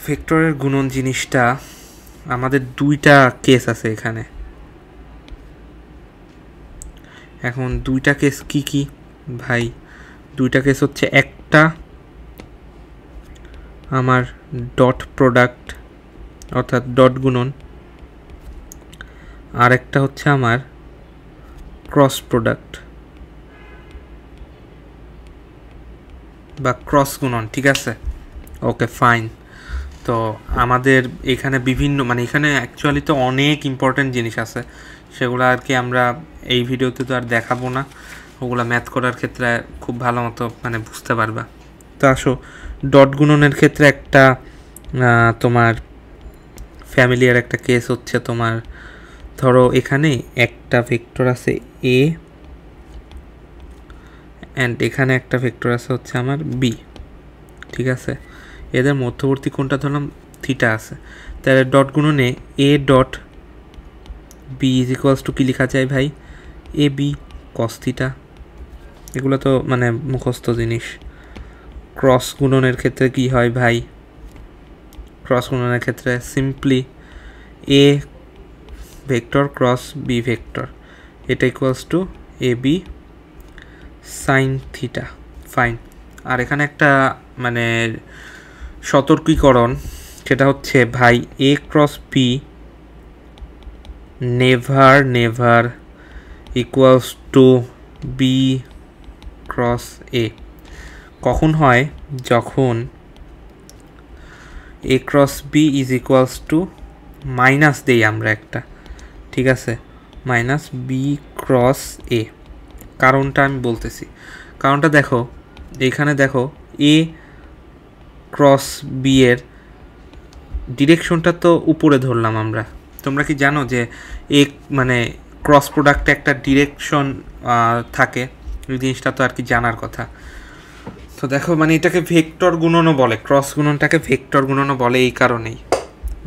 ভেক্টরের গুণন জিনিসটা আমাদের দুইটা কেস আছে এখানে। এখন দুইটা কেস কি কি ভাই? দুইটা কেস হচ্ছে একটা আমার ডট প্রোডাক্ট অর্থাৎ ডট গুণন, আর একটা হচ্ছে আমার ক্রস প্রোডাক্ট বা ক্রস গুণন, ঠিক আছে? Okay fine. তো আমাদের এখানে বিভিন্ন মানে এখানে অ্যাকচুয়ালি তো অনেক ইম্পর্টেন্ট জিনিস আছে, সেগুলো আর কি আমরা এই ভিডিওতে তো আর দেখাবো না, ওগুলো ম্যাথ করার ক্ষেত্রে খুব ভালো মতো মানে বুঝতে পারবা। তো আসো ডট গুণনের ক্ষেত্রে একটা তোমার ফ্যামিলিয়ার একটা কেস হচ্ছে তোমার ধরো এখানে একটা ভেক্টর আছে এ অ্যান্ড এখানে একটা ভেক্টর আছে হচ্ছে আমার বি, ঠিক আছে? এদের মধ্যবর্তী কোণটা ধরলাম থিটা আছে, তাহলে ডট গুণনে A dot B is equals to কী লেখা যায় ভাই? A B cos theta. এগুলো তো মানে মুখস্থ জিনিস। ক্রস গুণনের ক্ষেত্রে কি হয় ভাই? ক্রস গুণনের ক্ষেত্রে simply A vector cross B vector, এটা equals to A B sine theta. Fine. আর এখানে একটা মানে সতর্কীকরণ, সেটা হচ্ছে ভাই A cross B never equals to B cross A. কখন হয়? যখন A cross B is equals to minus দেই আমরা একটা, ঠিক আছে? Minus B cross A. কারণটা আমি বলতেছি। কারণটা দেখো, এইখানে দেখো এ ক্রস বি এর ডিরেকশনটা তো উপরে ধরলাম আমরা। তোমরা কি জানো যে এ মানে ক্রস প্রোডাক্টে একটা ডিরেকশন থাকে? এই জিনিসটা তো আর কি জানার কথা। তো দেখো মানে এটাকে ভেক্টর গুণনও বলে, ক্রস গুণনটাকে ভেক্টর গুণনও বলে এই কারণেই।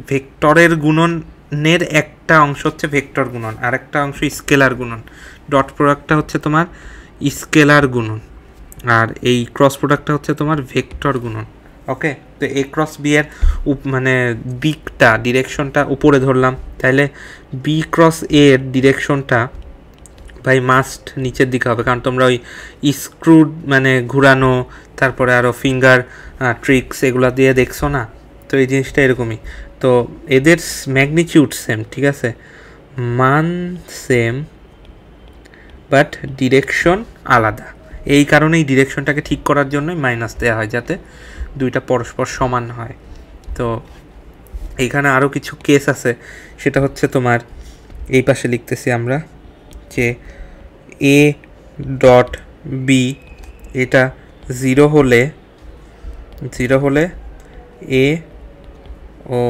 ভেক্টরের গুণনের একটা অংশ হচ্ছে ভেক্টর গুণন, আর একটা অংশ স্কেলার গুণন। ডট প্রোডাক্টটা হচ্ছে তোমার স্কেলার গুণন, আর এই ক্রস প্রোডাক্টটা হচ্ছে তোমার ভেক্টর গুণন। ওকে, তো এ ক্রস বি এর মানে দিকটা ডিরেকশনটা উপরে ধরলাম, তাহলে বি ক্রস এ এর ডিরেকশনটা ভাই মাস্ট নিচের দিকে হবে, কারণ তোমরা ওই স্ক্রু মানে ঘুরানো, তারপরে আরও ফিঙ্গার ট্রিক্স এগুলো দিয়ে দেখছো না? তো এই জিনিসটা এরকমই। তো এদের ম্যাগনিটিউড সেম, ঠিক আছে? মান সেম বাট ডিরেকশন আলাদা। এই কারণেই ডিরেকশনটাকে ঠিক করার জন্যই মাইনাস দেওয়া হয়, যাতে দুইটা পরস্পর সমান হয়। তো এইখানে আরও কিছু কেস আছে, সেটা হচ্ছে তোমার এই পাশে লিখতেছি আমরা যে এ ডট বি এটা 0 হলে এ ও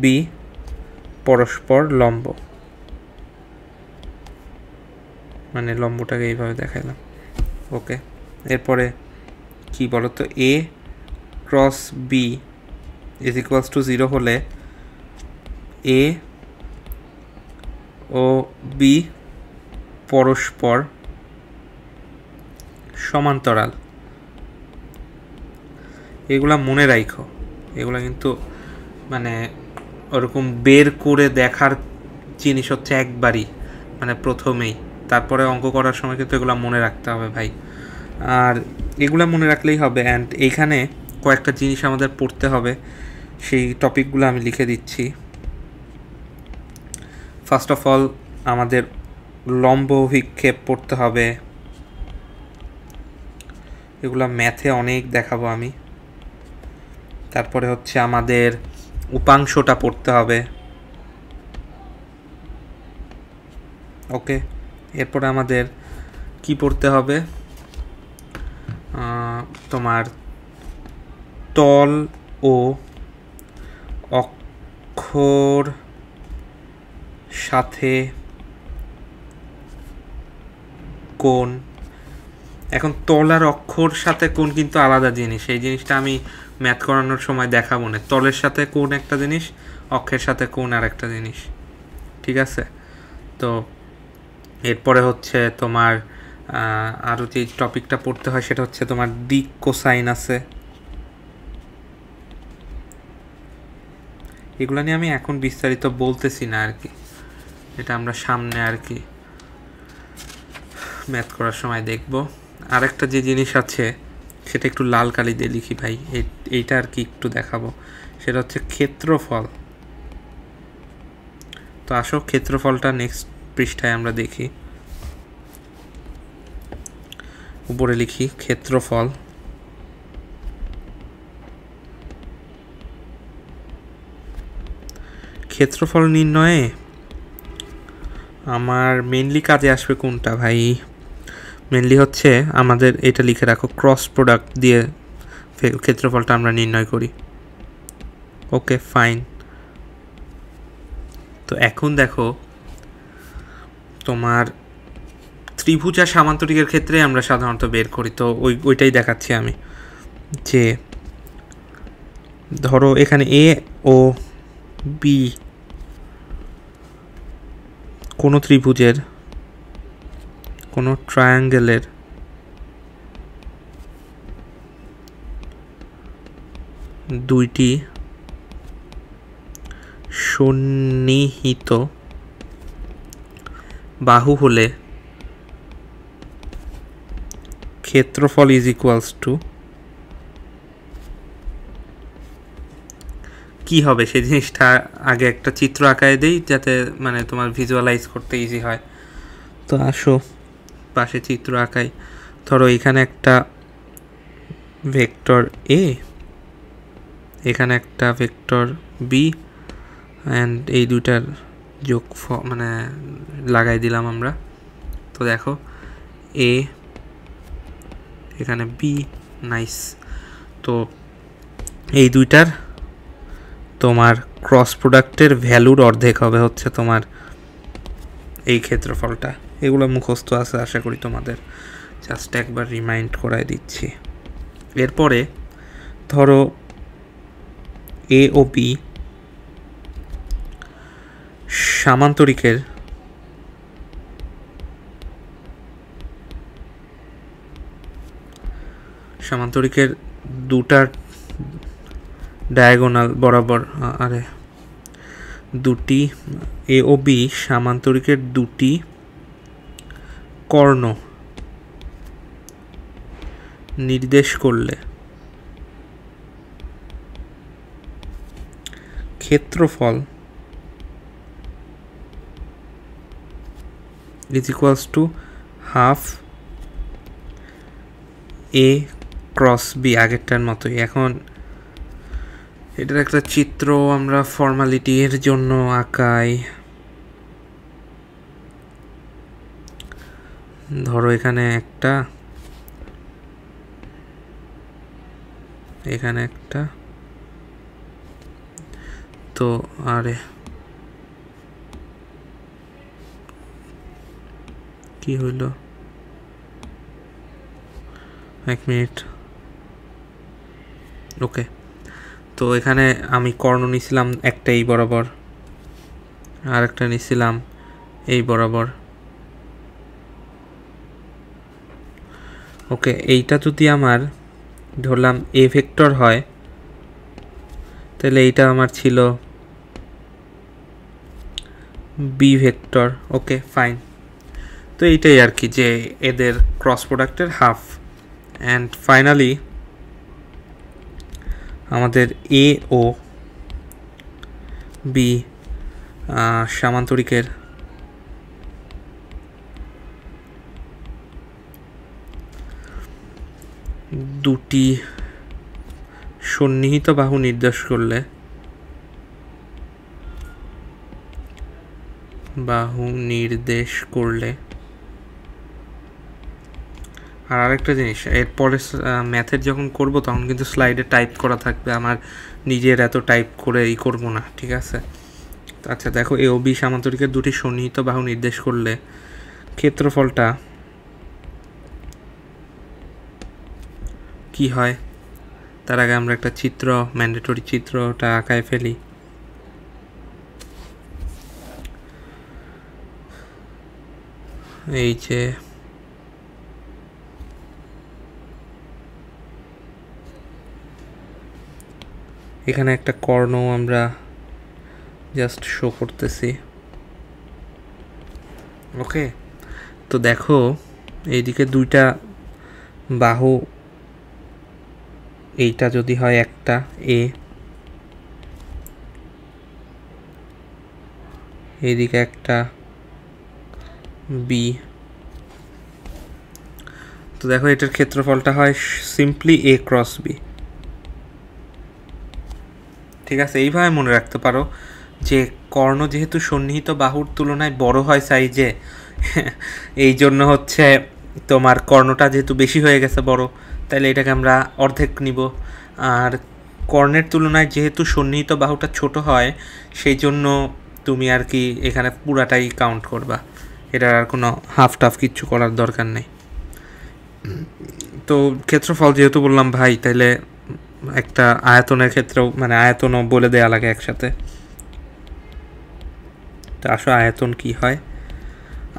বি পরস্পর লম্ব, মানে লম্বটাকে এইভাবে দেখাইলাম। ওকে, এরপরে কি বলতো, A cross B is equals to 0 হলে এ ও বি পরস্পর সমান্তরাল। এগুলা মনে রাখো, এগুলা কিন্তু মানে ওরকম বের করে দেখার জিনিস হচ্ছে একবারই, মানে প্রথমেই। তারপরে অঙ্ক করার সময় কিন্তু এগুলো মনে রাখতে হবে ভাই, আর এগুলো মনে রাখলেই হবে। অ্যান্ড এইখানে কয়েকটা জিনিস আমাদের পড়তে হবে, সেই টপিকগুলো আমি লিখে দিচ্ছি। ফার্স্ট অফ অল আমাদের লম্ব অভিক্ষেপ পড়তে হবে, এগুলো ম্যাথে অনেক দেখাবো আমি। তারপরে হচ্ছে আমাদের উপাংশটা পড়তে হবে। ওকে, এরপরে আমাদের কি পড়তে হবে, তোমার তল ও অক্ষর সাথে কোণ। এখন তল আর অক্ষর সাথে কোণ কিন্তু আলাদা জিনিস, এই জিনিসটা আমি ম্যাথ করানোর সময় দেখাবো না। তলের সাথে কোণ একটা জিনিস, অক্ষের সাথে কোণ আর একটা জিনিস, ঠিক আছে? তো এরপরে হচ্ছে তোমার আরও যে টপিকটা পড়তে হয় সেটা হচ্ছে তোমার দিক কোসাইন আছে। এগুলো নিয়ে আমি এখন বিস্তারিত বলতেছি না আর কি, এটা আমরা সামনে আর কি ম্যাথ করার সময় দেখব। আরেকটা যে জিনিস আছে সেটা একটু লাল কালি দিয়ে লিখি ভাই, এইটা আর কি একটু দেখাবো, সেটা হচ্ছে ক্ষেত্রফল। তো আসো ক্ষেত্রফলটা নেক্সট পৃষ্ঠায় আমরা দেখি। উপরে লিখি ক্ষেত্রফল। ক্ষেত্রফল নির্ণয়ে আমার মেইনলি কাজে আসবে কোনটা ভাই? মেইনলি হচ্ছে আমাদের এটা লিখে রাখো, ক্রস প্রোডাক্ট দিয়ে ক্ষেত্রফলটা আমরা নির্ণয় করি। Okay fine. তো এখন দেখো তোমার ত্রিভুজ আর সামান্তরিকের ক্ষেত্রে আমরা সাধারণত বের করি, তো ওইটাই দেখাচ্ছি আমি। যে ধরো এখানে এ ও বি কোনো ত্রিভুজের, কোনো ট্রায়াঙ্গেলের দুইটি সন্নিহিত বাহু হলে ক্ষেত্রফল ইজ ইকুয়ালস টু কি হবে সেই জিনিসটা আগে একটা চিত্র আঁকায় দেই, যাতে মানে তোমার ভিজুয়ালাইজ করতে ইজি হয়। তো আসো পাশে চিত্র আঁকাই। ধরো এখানে একটা ভেক্টর এ, এখানে একটা ভেক্টর বি, অ্যান্ড এই দুটার যোগ মানে লাগাই দিলাম আমরা। তো দেখো এ, এখানে বি, নাইস। তো এই দুইটার তোমার ক্রস প্রোডাক্টের ভ্যালুর অর্ধেক হবে হচ্ছে তোমার এই ক্ষেত্রফলটা। এগুলো মুখস্থ আছে আশা করি তোমাদের, জাস্ট একবার রিমাইন্ড করাই দিচ্ছি। এরপরে ধরো এ ও বি সামান্তরিকের দুটার ডায়াগোনাল বরাবর, আরে দুটি এ ও বি সামান্তরিকের দুটি কর্ণ নির্দেশ করলে ক্ষেত্রফল is equals to half A cross B, আগেরটার মতোই। এখন এটার একটা চিত্র আমরা ফর্মালিটির জন্য আঁকাই। ধরো এখানে একটা, এখানে একটা, তো আরে কি হইল, এক মিনিট। ওকে, তো এখানে আমি কর্ণ নিছিলাম একটা এই বরাবর, আর একটা নিছিলাম এই বরাবর। ওকে, এইটা যদি আমার ধরলাম এ ভেক্টর হয়, তাহলে এইটা আমার ছিল বি ভেক্টর। Okay fine. তো এইটাই আর কি, যে এদের ক্রস প্রোডাক্টের হাফ। অ্যান্ড ফাইনালি আমাদের এ ও বি সামান্তরিকের দুটি সন্নিহিত বাহু নির্দেশ করলে আর আরেকটা জিনিস, এরপরে ম্যাথের যখন করব তখন কিন্তু স্লাইডে টাইপ করা থাকবে, আমার নিজের এত টাইপ করে করব না, ঠিক আছে? আচ্ছা দেখো, এ ও বি সামান্তরিকের দুটি সন্নিহিত বাহু নির্দেশ করলে ক্ষেত্রফলটা কি হয় তার আগে আমরা একটা চিত্র, ম্যান্ডেটরি চিত্রটা আঁকায় ফেলি। এই যে এখানে একটা কর্ণ আমরা জাস্ট শো করতেছি, ওকে? তো দেখো এইদিকে দুইটা বাহু, এইটা যদি হয় একটা এ, এইদিকে একটা বি, তো দেখো এটার ক্ষেত্রফলটা হয় সিম্পলি এ ক্রস বি, ঠিক আছে? এইভাবে মনে রাখতে পারো যে কর্ণ যেহেতু সন্নিহিত বাহুর তুলনায় বড় হয় সাইজে, এই জন্য হচ্ছে তোমার কর্ণটা যেহেতু বেশি হয়ে গেছে বড়, তাহলে এটাকে আমরা অর্ধেক নিব। আর কর্ণের তুলনায় যেহেতু সন্নিহিত বাহুটা ছোট হয়, সেই জন্য তুমি আর কি এখানে পুরাটাই কাউন্ট করবা, এটার আর কোনো হাফ টাফ কিচ্ছু করার দরকার নেই। তো ক্ষেত্রফল যেহেতু বললাম ভাই, তাইলে একটা আয়তনের ক্ষেত্রেও মানে আয়তনও বলে দেওয়া লাগে একসাথে। তো আসলে আয়তন কি হয়?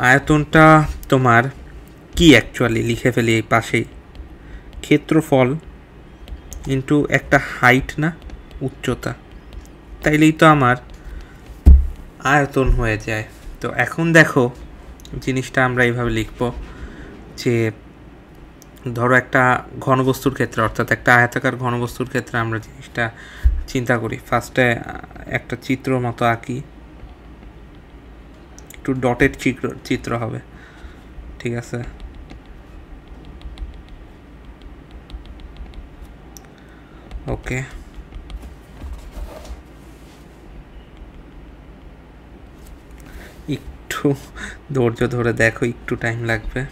আয়তনটা তোমার কি অ্যাকচুয়ালি লিখে ফেলি এই পাশেই, ক্ষেত্রফল ইন্টু একটা হাইট না উচ্চতা, তাইলেই তো আমার আয়তন হয়ে যায়। তো এখন দেখো জিনিসটা আমরা এইভাবে লিখব যে ধরো একটা ঘনবস্তুর ক্ষেত্রে, অর্থাৎ একটা আয়তাকার ঘনবস্তুর ক্ষেত্রে আমরা জিনিসটা চিন্তা করি। ফার্স্টে একটা চিত্র মতো আঁকি, একটু ডটেড চিত্র হবে, ঠিক আছে? ওকে, একটু ধৈর্য ধরে দেখো, একটু টাইম লাগবে।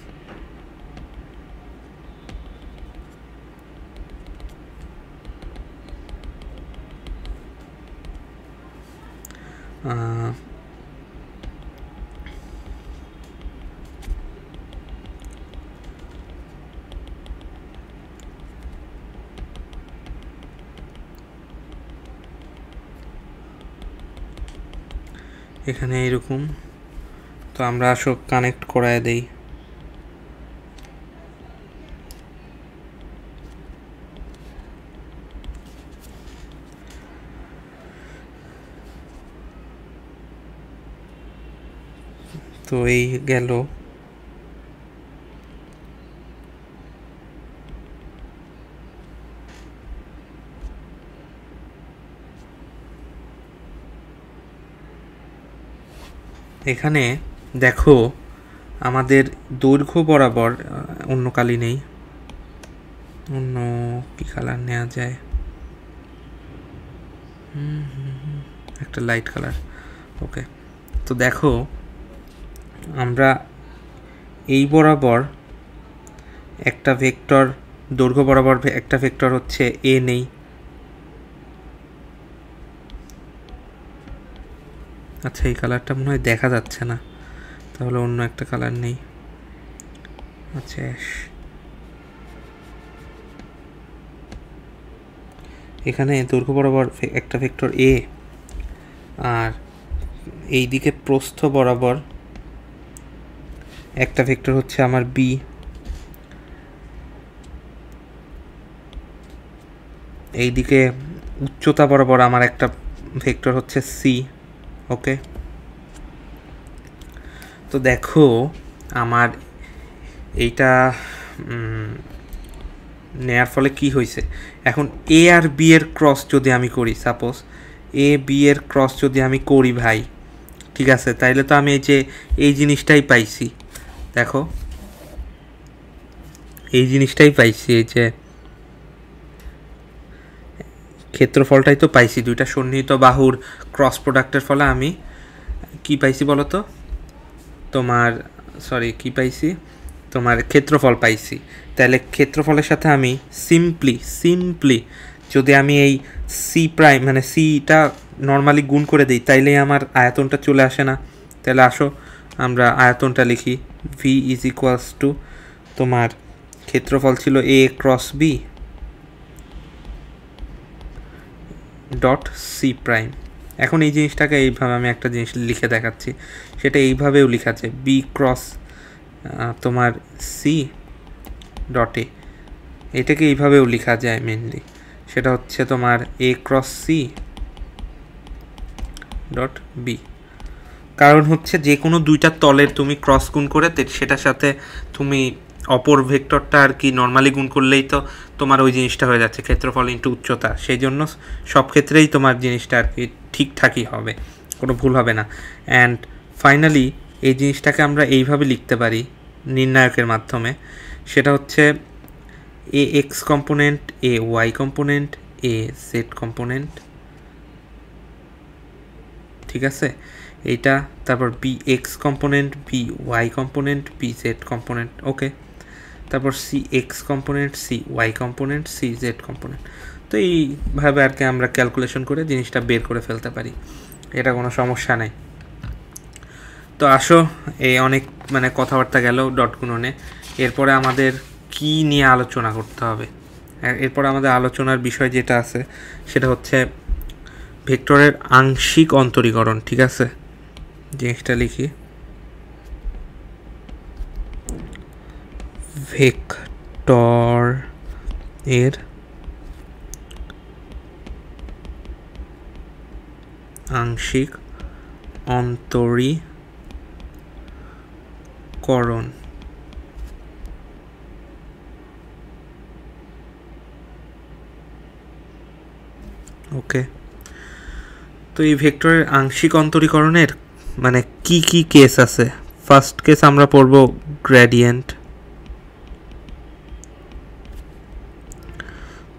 এখানে এরকম, তো আমরা আসলে কানেক্ট করায় দেই। তো এই গেল, এখানে দেখো আমাদের দৈর্ঘ্য বরাবর অন্য কালি নেই, অন্য কি কালার নেওয়া যায়, একটা লাইট কালার, ওকে? তো দেখো আমরা এই বরাবর একটা ভেক্টর, দৈর্ঘ্য বরাবর একটা ভেক্টর হচ্ছে এ নেই, আচ্ছা এই কালারটা মনে হয় দেখা যাচ্ছে না, তাহলে অন্য একটা কালার নেই। আচ্ছা এখানে দৈর্ঘ্য বরাবর একটা ভেক্টর এ, আর এই দিকে প্রস্থ বরাবর একটা ভেক্টর হচ্ছে আমার বি, এইদিকে উচ্চতা বরাবর আমার একটা ভেক্টর হচ্ছে সি, ওকে? তো দেখো আমার এইটা নেয়ার ফলে কি হয়েছে, এখন এ আর বি এর ক্রস যদি আমি করি, সাপোজ এ বি এর ক্রস যদি আমি করি ভাই, ঠিক আছে? তাইলে তো আমি এই জিনিসটাই পাইছি, দেখো এই জিনিসটাই পাইছি, এই যে ক্ষেত্রফলটাই তো পাইছি, দুইটা সন্নিহিত বাহুর ক্রস প্রোডাক্টের ফলে আমি কি পাইছি বলো তো, তোমার কি পাইছি, তোমার ক্ষেত্রফল পাইছি। তাহলে ক্ষেত্রফলের সাথে আমি সিম্পলি যদি আমি এই সি প্রাইম মানে সিটা নর্মালি গুণ করে দিই, তাইলেই আমার আয়তনটা চলে আসে না? তাহলে আসো আমরা আয়তনটা লিখি। ভি ইজ ইকুয়ালস টু, তোমার ক্ষেত্রফল ছিল A cross B dot C prime. এখন এই জিনিসটাকে এইভাবে আমি একটা জিনিস লিখে দেখাচ্ছি, সেটা এইভাবেও লেখা যায় বি ক্রস তোমার সি ডট এ, এটাকে এইভাবেও লেখা যায় মেনলি, সেটা হচ্ছে তোমার এ ক্রস সি ডট বি। কারণ হচ্ছে যে কোনো দুইটা তলের তুমি ক্রস গুণ করে সেটার সাথে তুমি অপর ভেক্টরটা আর কি নর্মালি গুণ করলেই তো তোমার ওই জিনিসটা হয়ে যাচ্ছে ক্ষেত্রফল ইন্টু উচ্চতা। সেই জন্য সব ক্ষেত্রেই তোমার জিনিসটা আর কি ঠিকঠাকই হবে, কোনো ভুল হবে না। অ্যান্ড ফাইনালি এই জিনিসটাকে আমরা এইভাবে লিখতে পারি নির্ণায়কের মাধ্যমে, সেটা হচ্ছে A X component, A Y component, A Z component, ঠিক আছে এইটা, তারপর B X component, B Y component, B Z component, okay, তারপর C X component, C Y component, C Z component. তো এইভাবে আর কি আমরা ক্যালকুলেশন করে জিনিসটা বের করে ফেলতে পারি, এটা কোনো সমস্যা নেই। তো আসো এই অনেক মানে কথাবার্তা গেল ডট গুণনে, এরপরে আমাদের কি নিয়ে আলোচনা করতে হবে? এরপরে আমাদের আলোচনার বিষয় যেটা আছে সেটা হচ্ছে ভেক্টরের আংশিক অন্তরীকরণ, ঠিক আছে? জিনিসটা লিখি, ভেক্টর এর আংশিক অন্তরীকরণ। ওকে, তো এই ভেক্টরের আংশিক অন্তরীকরণের মানে কি কি কেস আছে? ফার্স্ট কেস আমরা পড়ব গ্রেডিয়েন্ট,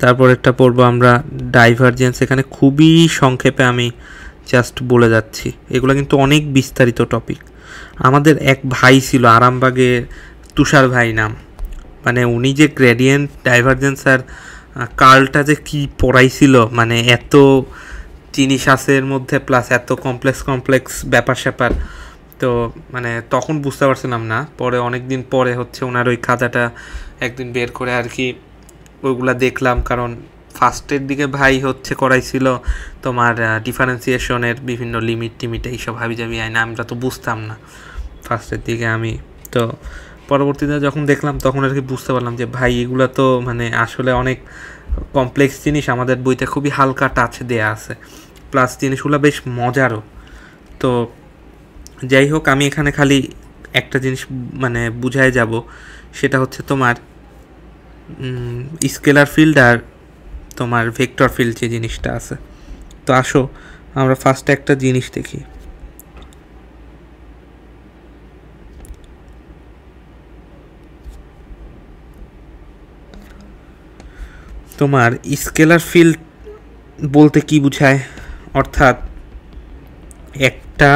তারপরেরটা পড়ব আমরা ডাইভারজেন্স। এখানে খুবই সংক্ষেপে আমি জাস্ট বলে যাচ্ছি, এগুলো কিন্তু অনেক বিস্তারিত টপিক। আমাদের এক ভাই ছিল আরামবাগে, তুষার ভাই নাম, মানে উনি যে গ্রেডিয়েন্ট ডাইভারজেন্স আর কার্লটা যে কি পড়াইছিল, মানে এত জিনিস আছে এর মধ্যে, প্লাস এত কমপ্লেক্স ব্যাপার স্যাপার, তো মানে তখন বুঝতে পারছিলাম না। পরে অনেক দিন পরে হচ্ছে ওনার ওই খাতাটা একদিন বের করে আর কি ওইগুলা দেখলাম, কারণ ফার্স্টের দিকে ভাই হচ্ছে করাইছিল তোমার ডিফারেন্সিয়েশনের বিভিন্ন লিমিট এইসব হাবি যাবি আইনা, আমরা তো বুঝতাম না ফার্স্টের দিকে আমি। তো পরবর্তীতে যখন দেখলাম তখন আর কি বুঝতে পারলাম যে ভাই এগুলো তো মানে আসলে অনেক কমপ্লেক্স জিনিস, আমাদের বইতে খুবই হালকা টাচ দেয়া আছে, প্লাস জিনিসগুলো বেশ মজারও। তো যাই হোক, আমি এখানে খালি একটা জিনিস মানে বুঝায় যাব, সেটা হচ্ছে তোমার স্কেলার ফিল্ড আর তোমার ভেক্টর ফিল্ড যে জিনিসটা আছে। তো আসো আমরা ফার্স্টে একটা জিনিস দেখি। তোমার স্কেলার ফিল্ড বলতে কি বোঝায়? অর্থাৎ একটা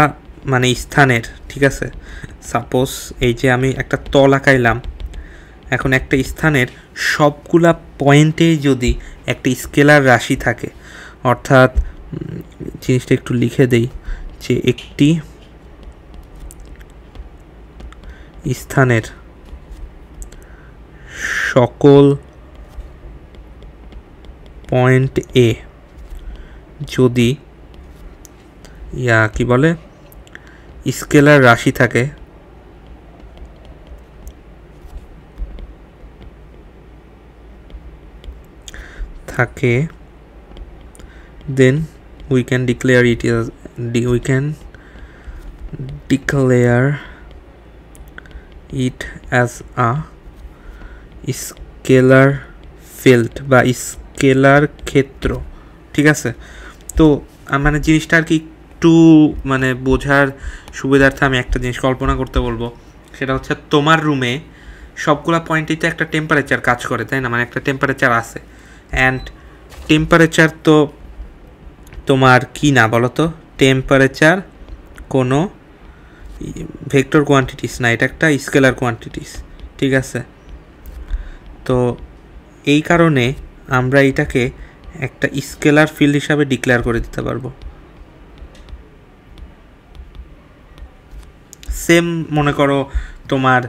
মানে স্থানের, ঠিক আছে, সাপোজ এই যে আমি একটা তল আঁকাইলাম, এখন একটা স্থানের সবগুলা পয়েন্টে যদি একটা স্কেলার রাশি থাকে, অর্থাৎ জিনিসটা একটু লিখে দেই যে একটি স্থানের সকল পয়েন্ট এ যদি কি বলে স্কেলার রাশি থাকে, then we can declare it as a scalar field বা স্কেলার ক্ষেত্র, ঠিক আছে? তো মানে জিনিসটা আর কি একটু মানে বোঝার সুবিধার্থে আমি একটা জিনিস কল্পনা করতে বলবো, সেটা হচ্ছে তোমার রুমে সবগুলা পয়েন্টেই তো একটা টেম্পারেচার কাজ করে, তাই না? মানে একটা টেম্পারেচার আছে, অ্যান্ড টেম্পারেচার তো তোমার কি না বলো তো, টেম্পারেচার কোনো ভেক্টর কোয়ান্টিটিস না, এটা একটা স্কেলার কোয়ান্টিটিস, ঠিক আছে। তো এই কারণে আমরা এটাকে একটা স্কেলার ফিল্ড হিসাবে ডিক্লেয়ার করে দিতে পারবো। সেম মনে করো তোমার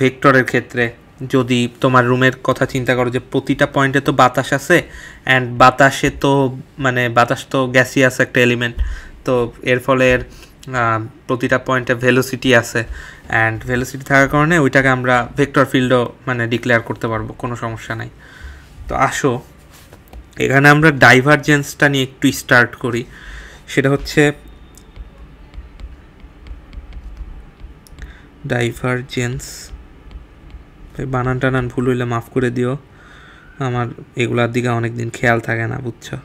ভেক্টরের ক্ষেত্রে যদি তোমার রুমের কথা চিন্তা করো যে প্রতিটা পয়েন্টে তো বাতাস আছে, অ্যান্ড বাতাসে তো মানে বাতাস তো গ্যাসিয়াস একটা এলিমেন্ট, তো এর ফলে প্রতিটা পয়েন্টে ভেলোসিটি আছে, অ্যান্ড ভেলোসিটি থাকার কারণে ওইটাকে আমরা ভেক্টর ফিল্ডও মানে ডিক্লেয়ার করতে পারবো, কোনো সমস্যা নাই। তো আসো এখানে আমরা ডাইভারজেন্সটা নিয়ে একটু স্টার্ট করি। সেটা হচ্ছে ডাইভারজেন্স, বানান টানান ভুল হইলে মাফ করে দিও, আমার এগুলার দিকে অনেকদিন খেয়াল থাকে না, বুঝছো।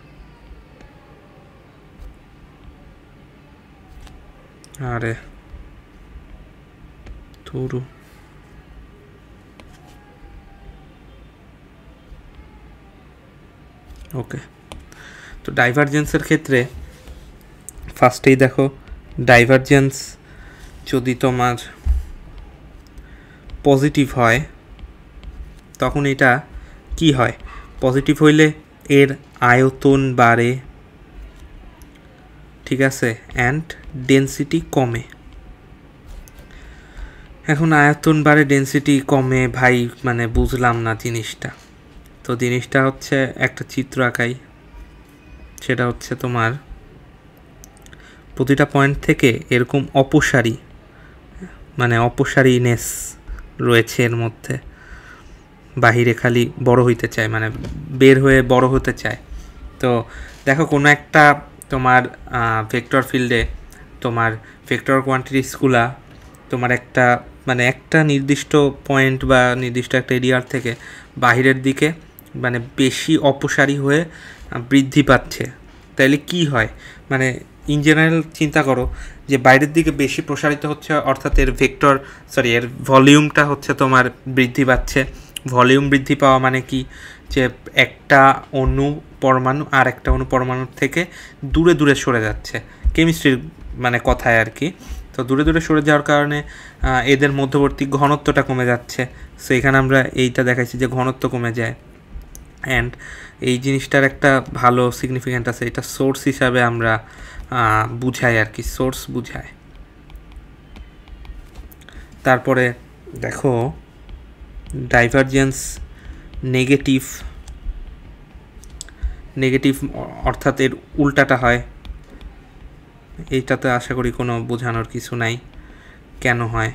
আরে থুরু, ওকে। তো ডাইভারজেন্সের ক্ষেত্রে ফার্স্টেই দেখো, ডাইভারজেন্স যদি তোমার পজিটিভ হয় তখন এটা কি হয়, পজিটিভ হইলে এর আয়তন বাড়ে, ঠিক আছে, অ্যান্ড ডেনসিটি কমে। এখন আয়তন বাড়ে ডেনসিটি কমে, ভাই মানে বুঝলাম না জিনিসটা। তো জিনিসটা হচ্ছে একটা চিত্র আঁকাই, সেটা হচ্ছে তোমার প্রতিটা পয়েন্ট থেকে এরকম অপসারী মানে অপসারীনেস রয়েছে এর মধ্যে, বাহিরে খালি বড় হইতে চায়, মানে বের হয়ে বড় হতে চায়। তো দেখো কোনো একটা তোমার ভেক্টর ফিল্ডে তোমার ভেক্টর কোয়ান্টিটিসগুলা তোমার একটা মানে একটা নির্দিষ্ট পয়েন্ট বা নির্দিষ্ট একটা এরিয়ার থেকে বাহিরের দিকে মানে বেশি অপসারী হয়ে বৃদ্ধি পাচ্ছে, তাইলে কি হয়, মানে ইন জেনারেল চিন্তা করো যে বাইরের দিকে বেশি প্রসারিত হচ্ছে, অর্থাৎ এর এর ভলিউমটা হচ্ছে তোমার বৃদ্ধি পাচ্ছে। ভলিউম বৃদ্ধি পাওয়া মানে কি, যে একটা অণু পরমাণু আর একটা অণু পরমাণুর থেকে দূরে দূরে সরে যাচ্ছে, কেমিস্ট্রির মানে কথায় আর কি। তো দূরে দূরে সরে যাওয়ার কারণে এদের মধ্যবর্তী ঘনত্বটা কমে যাচ্ছে। সো এখানে আমরা এইটা দেখাচ্ছি যে ঘনত্ব কমে যায়, অ্যান্ড এই জিনিসটার একটা ভালো সিগনিফিক্যান্ট আছে, এটা সোর্স হিসাবে আমরা বুঝাই আর কি, সোর্স বুঝায়। তারপরে দেখো ডাইভারজেন্স নেগেটিভ অর্থাৎ এর উল্টাটা হয়, এইটাতে আশা করি কোনো বোঝানোর কিছু নাই কেন হয়।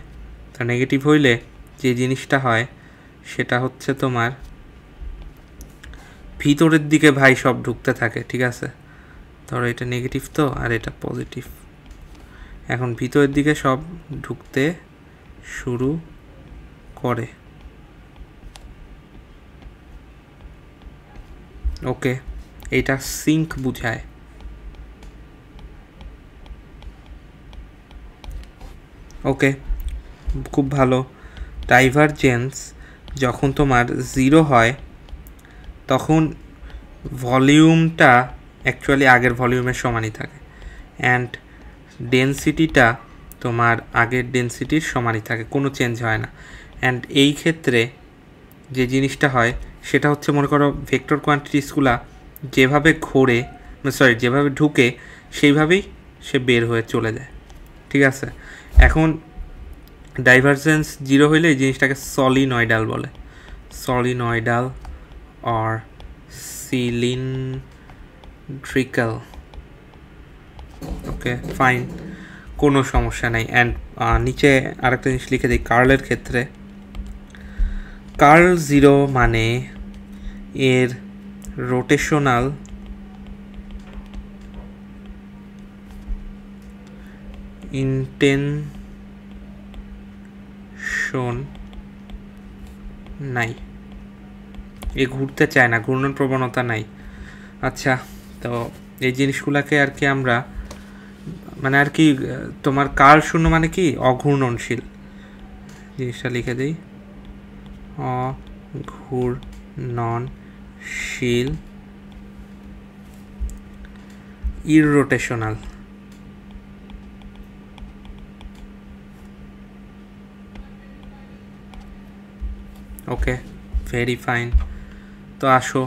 তো নেগেটিভ হইলে যে জিনিসটা হয় সেটা হচ্ছে তোমার ভিতরের দিকে ভাই সব ঢুকতে থাকে, ঠিক আছে। ধরো এটা নেগেটিভ তো, আর এটা পজিটিভ, এখন ভিতরের দিকে সব ঢুকতে শুরু করে, ওকে। এইটা সিঙ্ক বুঝায়, ওকে, খুব ভালো। ডাইভারজেন্স যখন তোমার 0 হয় তখন ভলিউমটা অ্যাকচুয়ালি আগের ভলিউমের সমানই থাকে, অ্যান্ড ডেনসিটিটা তোমার আগের ডেনসিটির সমানই থাকে, কোনো চেঞ্জ হয় না। অ্যান্ড এই ক্ষেত্রে যে জিনিসটা হয় সেটা হচ্ছে মনে করো ভেক্টর কোয়ান্টিটিসগুলা যেভাবে ঘোরে যেভাবে ঢুকে সেইভাবেই সে বের হয়ে চলে যায়, ঠিক আছে। এখন ডাইভারজেন্স 0 হইলে এই জিনিসটাকে সলিনয়েডাল বলে, solenoidal or cylindrical, okay fine, কোনো সমস্যা নাই। অ্যান্ড নিচে আরেকটা জিনিস লিখে দিই, কার্লের ক্ষেত্রে কার্ল 0 মানে এর রোটেশনাল ইন্টেনশন নাই, এ ঘুরতে চায় না, ঘূর্ণন প্রবণতা নাই। আচ্ছা, তো এই জিনিসগুলোকে আর কি আমরা মানে আর কি তোমার কার্ল 0 মানে কি অঘূর্ণনশীল, জিনিসটা লিখে দিই, অঘূর্ণনশীল ইররোটেশনাল। ওকে, ভেরি ফাইন। তো আসো,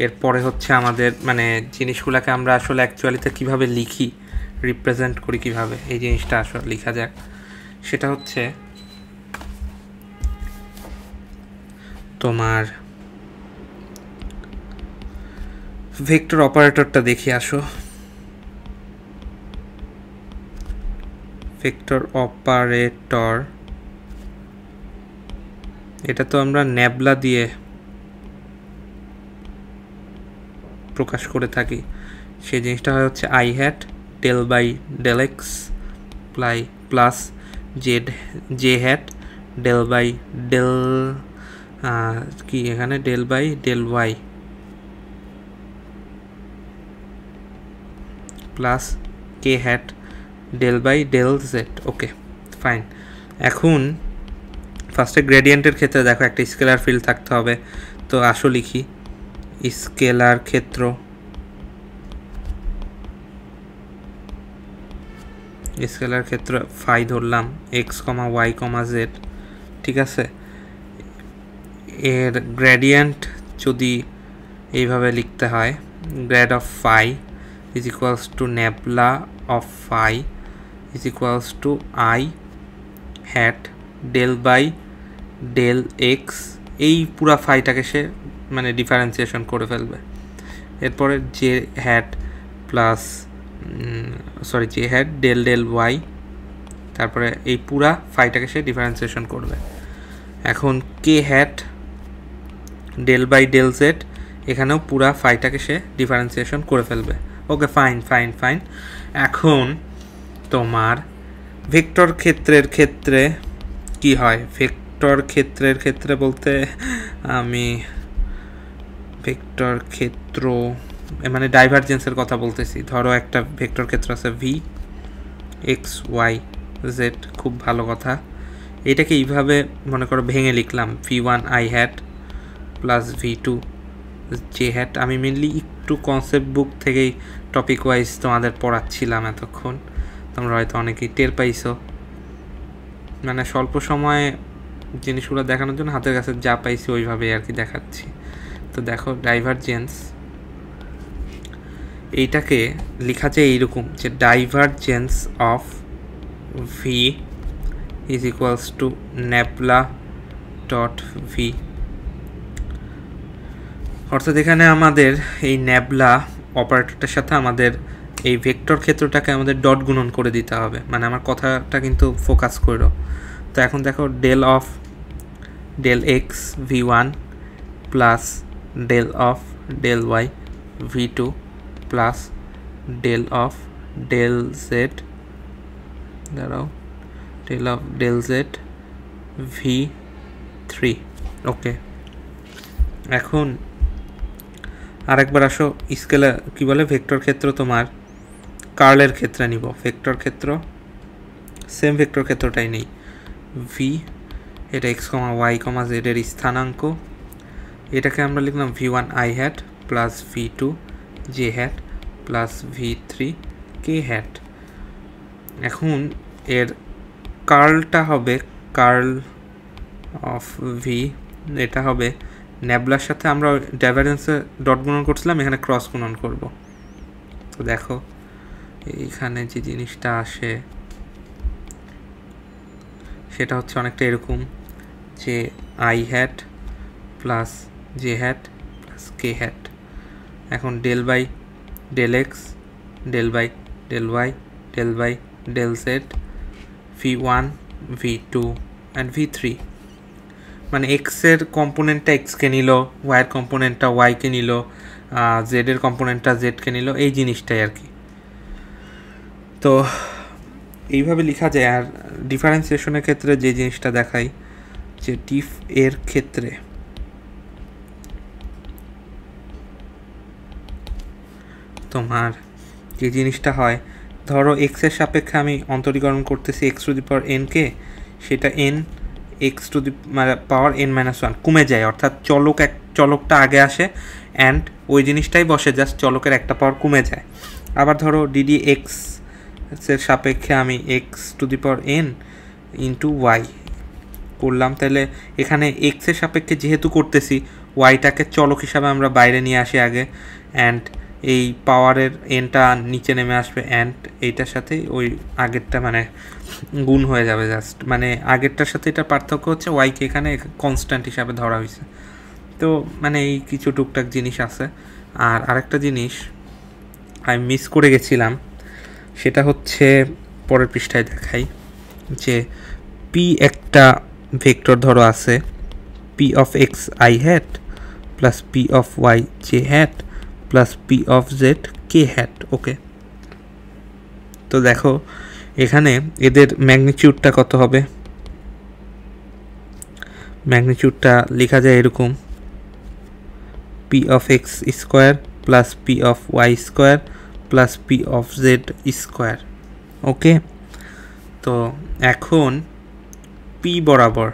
এরপরে হচ্ছে আমাদের মানে জিনিসগুলোকে আমরা আসলে অ্যাকচুয়ালিতে কীভাবে লিখি, রিপ্রেজেন্ট করি কীভাবে, এই জিনিসটা আসলে লেখা যাক। সেটা হচ্ছে তোমার ভেক্টর অপারেটরটা দেখি। আসো, ভেক্টর অপারেটর, এটা তো আমরা নেবলা দিয়ে প্রকাশ করে থাকি। সেই জিনিসটা হয় হচ্ছে I hat del by del X plus J hat del by del কি এখানে del by del Y plus K hat del by del Z. Okay, fine. এখন ফার্স্টে গ্রেডিয়েন্টের ক্ষেত্রে দেখো একটা স্কেলার ফিল্ড থাকতে হবে। তো আসো লিখি, স্কেলার ক্ষেত্র, স্কেলার ক্ষেত্র ফাই ধরলাম, X comma Y comma Z, ঠিক আছে। এর গ্রেডিয়েন্ট যদি এইভাবে লিখতে হয়, grad of phi is equals to nabla of phi is equals to I hat del by del X, এই পুরা ফাইটাকে সে মানে ডিফারেন্সিয়েশন করে ফেলবে। এরপরে J hat plus J hat del del Y, তারপরে এই পুরা ফাইটাকে সে ডিফারেন্সিয়েশন করবে। এখন K hat del by del Z, এখানেও পুরা ফাইটাকে সে ডিফারেন্সিয়েশন করে ফেলবে। ওকে, ফাইন ফাইন ফাইন। এখন তোমার ভেক্টর ক্ষেত্রের ক্ষেত্রে কি হয়? ভেক্টর ক্ষেত্রের ক্ষেত্রে বলতে আমি ভেক্টর ক্ষেত্র মানে ডাইভারজেন্সের কথা বলতেছি। ধরো একটা ভেক্টর ক্ষেত্র আছে ভি এক্স ওয়াই জেড, খুব ভালো কথা। এটাকে এইভাবে মনে করো ভেঙে লিখলাম, V one I hat plus V two J hat. আমি মেনলি একটু কনসেপ্ট বুক থেকেই টপিক ওয়াইজ তোমাদের পড়াচ্ছিলাম এতক্ষণ, তোমরা হয়তো অনেকেই টের পাইছো। মানে স্বল্প সময়ে জিনিসগুলো দেখানোর জন্য হাতের কাছে যা পাইছি ওইভাবেই আর কি দেখাচ্ছি। তো দেখো ডাইভারজেন্স, এইটাকে লেখা যায় এইরকম যে divergence of V is equals to nabla dot V. অর্থাৎ এখানে আমাদের এই নেবলা অপারেটরটার সাথে আমাদের এই ভেক্টর ক্ষেত্রটাকে আমাদের ডট গুণন করে দিতে হবে। মানে আমার কথাটা কিন্তু ফোকাস করো। তো এখন দেখো del of del X V one plus del of del Y V two plus del of del Z, দাঁড়াও, del of del Z V three. Okay, এখন আরেকবার আসো স্কেলার কি বলে ভেক্টর ক্ষেত্র তোমার কার্লের ক্ষেত্রে নিব। ভেক্টর ক্ষেত্র সেম ভেক্টর ক্ষেত্রটাই নেই, ভি এটা X comma Y comma Z এর স্থানাঙ্ক, এটাকে আমরা লিখলাম V one I hat plus V two J hat plus V three K hat. এখন এর কার্লটা হবে কার্ল অফ ভি, এটা হবে নেবলার সাথে আমরা ডাইভারজেন্সে ডট গুণন করছিলাম, এখানে ক্রস গুণন করব। তো দেখো এইখানে যে জিনিসটা আসে সেটা হচ্ছে অনেকটা এরকম যে I hat plus J hat plus K hat. এখন del by del X del by del Y del by del Z V one V two and V three. মানে এক্সের কম্পোনেন্টটা এক্সকে নিল, ওয়াইয়ের কম্পোনেন্টটা ওয়াইকে নিল, জেডের কম্পোনেন্টটা জেডকে নিল, এই জিনিসটাই আর কি। তো এইভাবে লেখা যায়। আর ডিফারেন্সিয়েশনের ক্ষেত্রে যে জিনিসটা দেখাই যে ডিফ এর ক্ষেত্রে তোমার যে জিনিসটা হয়, ধরো এক্সের সাপেক্ষে আমি অন্তরীকরণ করতেছি X to the power N কে, সেটা N X to the power N minus one কমে যায়। অর্থাৎ চলকটা আগে আসে অ্যান্ড ওই জিনিসটাই বসে, জাস্ট চলকের একটা পাওয়ার কমে যায়। আবার ধরো ডিডি এক্স এর সাপেক্ষে আমি X to the power N into Y করলাম, তাহলে এখানে এক্সের সাপেক্ষে যেহেতু করতেছি ওয়াইটাকে চলক হিসাবে আমরা বাইরে নিয়ে আসি আগে, অ্যান্ড এই পাওয়ারের এনটা নিচে নেমে আসবে, অ্যান্ড এইটার সাথে ওই আগেরটা মানে গুণ হয়ে যাবে জাস্ট, মানে আগেরটার সাথে এটা পার্থক্য হচ্ছে ওয়াইকে এখানে কনস্ট্যান্ট হিসাবে ধরা হয়েছে। তো মানে এই কিছু টুকটাক জিনিস আছে। আর আরেকটা জিনিস আমি মিস করে গেছিলাম, সেটা হচ্ছে পরের পৃষ্ঠায় দেখাই, যে পি একটা ভেক্টর ধরো আছে P of X I hat plus P of Y J hat plus P of Z K hat. Okay, তো দেখো এখানে এদের ম্যাগনিটিউডটা কত হবে। ম্যাগনিটিউডটা লেখা যায় এরকম, P of X square plus P of Y square plus P of Z square. Okay, তো এখন পি বরাবর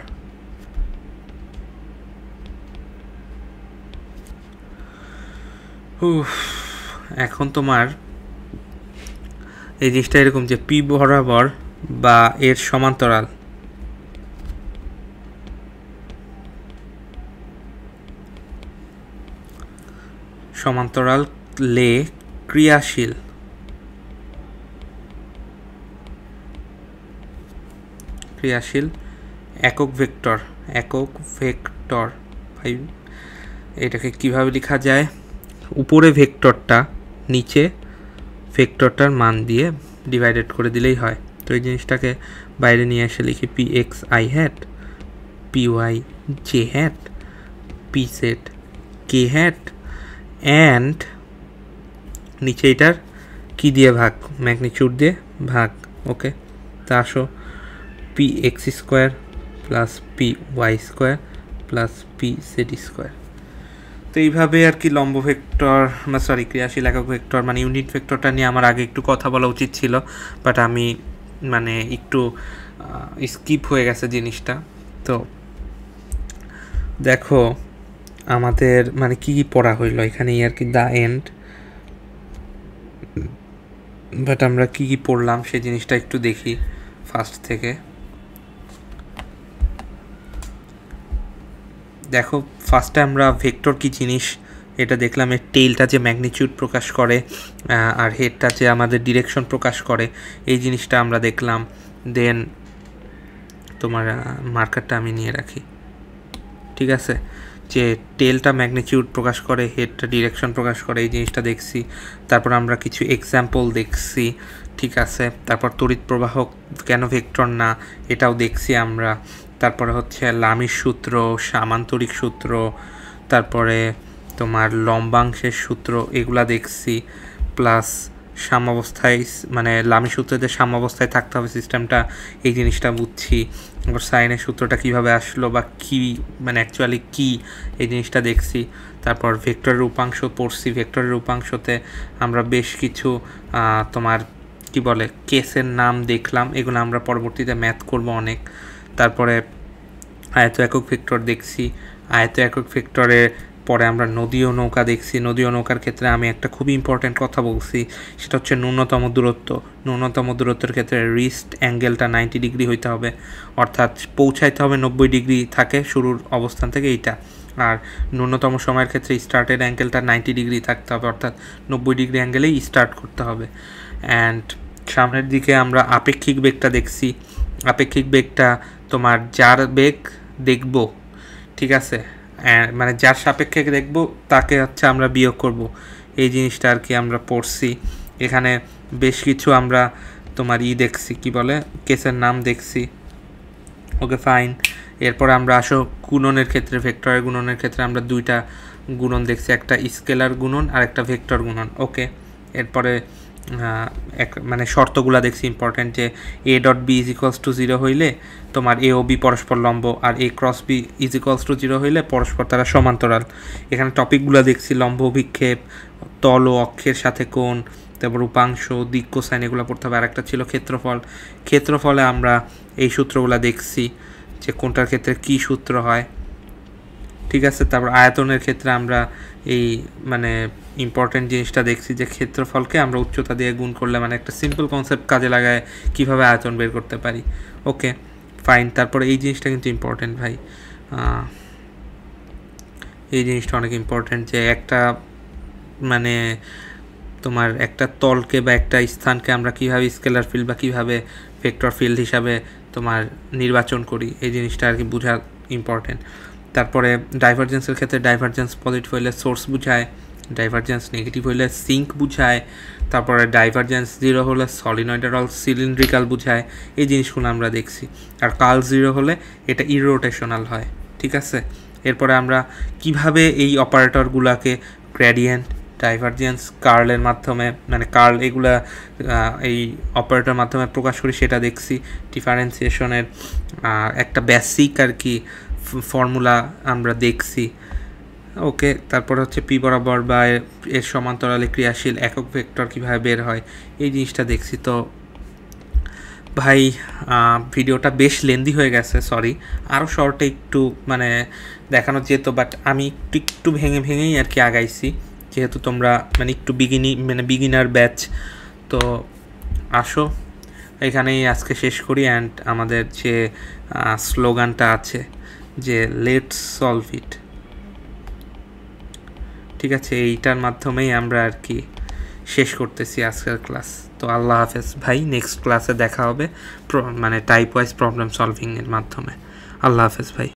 এখন তোমার এই জিনিসটা এরকম যে পি বরাবর বা এর সমান্তরাল লে ক্রিয়াশীল একক ভেক্টর ভাই এটাকে কিভাবে লেখা যায়, উপরে ভেক্টরটা নিচে ভেক্টরটার মান দিয়ে ডিভাইডেড করে দিলেই হয়। তো এই জিনিসটাকে বাইরে নিয়ে এসে লিখি P X I hat P Y J hat P Z K hat, and নিচে এটার কি দিয়ে ভাগ, ম্যাগনিটিউড দিয়ে ভাগ। ওকে, তা আসো P X square plus P Y square plus P Z square. তো এইভাবে আর কি লম্ব ভেক্টর ক্রিয়াশীল একক ভেক্টর মানে ইউনিট ভেক্টরটা নিয়ে আমার আগে একটু কথা বলা উচিত ছিল, বাট আমি মানে একটু স্কিপ হয়ে গেছে জিনিসটা। তো দেখো আমাদের মানে কি কি পড়া হইলো এখানে আর কি দ্য এন্ড, বাট আমরা কি কি পড়লাম সেই জিনিসটা একটু দেখি ফার্স্ট থেকে। দেখো ফার্স্টে আমরা ভেক্টর কি জিনিস এটা দেখলাম, এর টেইলটা যে ম্যাগনিটিউড প্রকাশ করে আর হেডটা যে আমাদের ডিরেকশন প্রকাশ করে এই জিনিসটা আমরা দেখলাম। দেন তোমার মার্কারটা আমি নিয়ে রাখি, ঠিক আছে, যে টেলটা ম্যাগনিটিউড প্রকাশ করে হেডটা ডিরেকশন প্রকাশ করে এই জিনিসটা দেখছি। তারপর আমরা কিছু এক্সাম্পল দেখছি, ঠিক আছে। তারপর তড়িৎ প্রবাহ কেন ভেক্টর না এটাও দেখছি আমরা। তারপরে হচ্ছে লামির সূত্র, সামান্তরিক সূত্র, তারপরে তোমার লম্বাংশের সূত্র এগুলা দেখছি, প্লাস সাম্যাবস্থায় মানে লামি সূত্রতে সাম্যাবস্থায় থাকতে হবে সিস্টেমটা এই জিনিসটা বুঝছি। আবার সাইনের সূত্রটা কিভাবে আসলো বা কী মানে অ্যাকচুয়ালি কী এই জিনিসটা দেখছি। তারপর ভেক্টরের উপাংশ পড়ছি, ভেক্টরের উপাংশতে আমরা বেশ কিছু তোমার কি বলে কেসের নাম দেখলাম, এগুলো আমরা পরবর্তীতে ম্যাথ করব অনেক। তারপরে আয়ত একক ভেক্টর দেখছি, আয়ত একক ভেক্টরে পরে আমরা নদী ও নৌকা দেখছি। নদী ও নৌকার ক্ষেত্রে আমি একটা খুবই ইম্পর্টেন্ট কথা বলছি, সেটা হচ্ছে ন্যূনতম দূরত্ব। ন্যূনতম দূরত্বের ক্ষেত্রে রিস্ট অ্যাঙ্গেলটা 90 ডিগ্রি হইতে হবে, অর্থাৎ পৌঁছাইতে হবে 90 ডিগ্রি থাকে শুরুর অবস্থান থেকে এইটা। আর ন্যূনতম সময়ের ক্ষেত্রে স্টার্টের অ্যাঙ্গেলটা 90 ডিগ্রি থাকতে হবে, অর্থাৎ 90 ডিগ্রি অ্যাঙ্গেলেই স্টার্ট করতে হবে। অ্যান্ড সামনের দিকে আমরা আপেক্ষিক বেগটা দেখছি। আপেক্ষিক বেগটা তোমার যার বেগ দেখব, ঠিক আছে, মানে যার সাপেক্ষে দেখব তাকে হচ্ছে আমরা বিয়োগ করব, এই জিনিসটা আর কি আমরা পড়ছি। এখানে বেশ কিছু আমরা তোমার দেখছি কি বলে কেসের নাম দেখছি। Okay fine. এরপর আমরা আসো গুণনের ক্ষেত্রে, ভেক্টরের গুণনের ক্ষেত্রে আমরা দুইটা গুণন দেখছি, একটা স্কেলার গুণন আর একটা ভেক্টর গুণন। ওকে, এরপরে মানে শর্তগুলা দেখছি ইম্পর্টেন্ট, যে A dot B is equals to 0 হইলে তোমার এ ও বি পরস্পর লম্ব, আর A cross B is equals to 0 হইলে পরস্পর তারা সমান্তরাল। এখানে টপিকগুলো দেখছি লম্ব অভিক্ষেপ, তল ও অক্ষের সাথে কোণ, তারপর উপাংশ, দিক কোসাইন এগুলো পড়তে হবে। আর একটা ছিল ক্ষেত্রফল। ক্ষেত্রফলে আমরা এই সূত্রগুলো দেখছি যে কোনটার ক্ষেত্রে কি সূত্র হয়। ঠিক আছে। তারপর আয়তনের ক্ষেত্রে আমরা এই মানে ইম্পর্টেন্ট জিনিসটা দেখছি যে ক্ষেত্রফলকে আমরা উচ্চতা দিয়ে গুণ করলে মানে একটা সিম্পল কনসেপ্ট কাজে লাগায় কীভাবে আয়তন বের করতে পারি। Okay fine. তারপরে এই জিনিসটা কিন্তু ইম্পর্টেন্ট ভাই, এই জিনিসটা অনেক ইম্পর্টেন্ট যে একটা মানে তোমার একটা তলকে বা একটা স্থানকে আমরা কীভাবে স্কেলার ফিল্ড বা কীভাবে ভেক্টর ফিল্ড হিসাবে তোমার নির্বাচন করি, এই জিনিসটা আর কি বোঝা ইম্পর্টেন্ট। তারপরে ডাইভারজেন্সের ক্ষেত্রে ডাইভারজেন্স পজিটিভ হইলে সোর্স বুঝায়, ডাইভারজেন্স নেগেটিভ হইলে সিঙ্ক বুঝায়, তারপরে ডাইভারজেন্স 0 হলে সলিনয়েডাল সিলিন্ড্রিক্যাল বুঝায়। এই জিনিসগুলো আমরা দেখছি। আর কার্ল 0 হলে এটা ইরোটেশনাল হয়। ঠিক আছে। এরপরে আমরা কিভাবে এই অপারেটরগুলোকে গ্রেডিয়েন্ট, ডাইভারজেন্স, কার্লের মাধ্যমে মানে কার্ল এগুলা এই অপারেটর মাধ্যমে প্রকাশ করি সেটা দেখছি। ডিফারেন্সিয়েশনের একটা বেসিক আর কি ফর্মুলা আমরা দেখছি। ওকে। তারপর হচ্ছে পি বরাবর বা এর সমান্তরালে ক্রিয়াশীল একক ভেক্টর কীভাবে বের হয় এই জিনিসটা দেখছি। তো ভাই ভিডিওটা বেশ লেন্দি হয়ে গেছে, সরি। আরও শর্টে একটু মানে দেখানো যেত, বাট আমি একটু ভেঙে ভেঙেই আর কি আগাইছি, যেহেতু তোমরা মানে একটু বিগিনার ব্যাচ। তো আসো এখানেই আজকে শেষ করি। অ্যান্ড আমাদের যে স্লোগানটা আছে যে লেটস সলভ ইট, ঠিক আছে, এইটার মাধ্যমেই আমরা আর কি শেষ করতেছি আজকের ক্লাস। তো আল্লাহ হাফেজ ভাই, নেক্সট ক্লাসে দেখা হবে মানে টাইপ ওয়াইজ প্রবলেম সলভিংয়ের মাধ্যমে। আল্লাহ হাফেজ ভাই।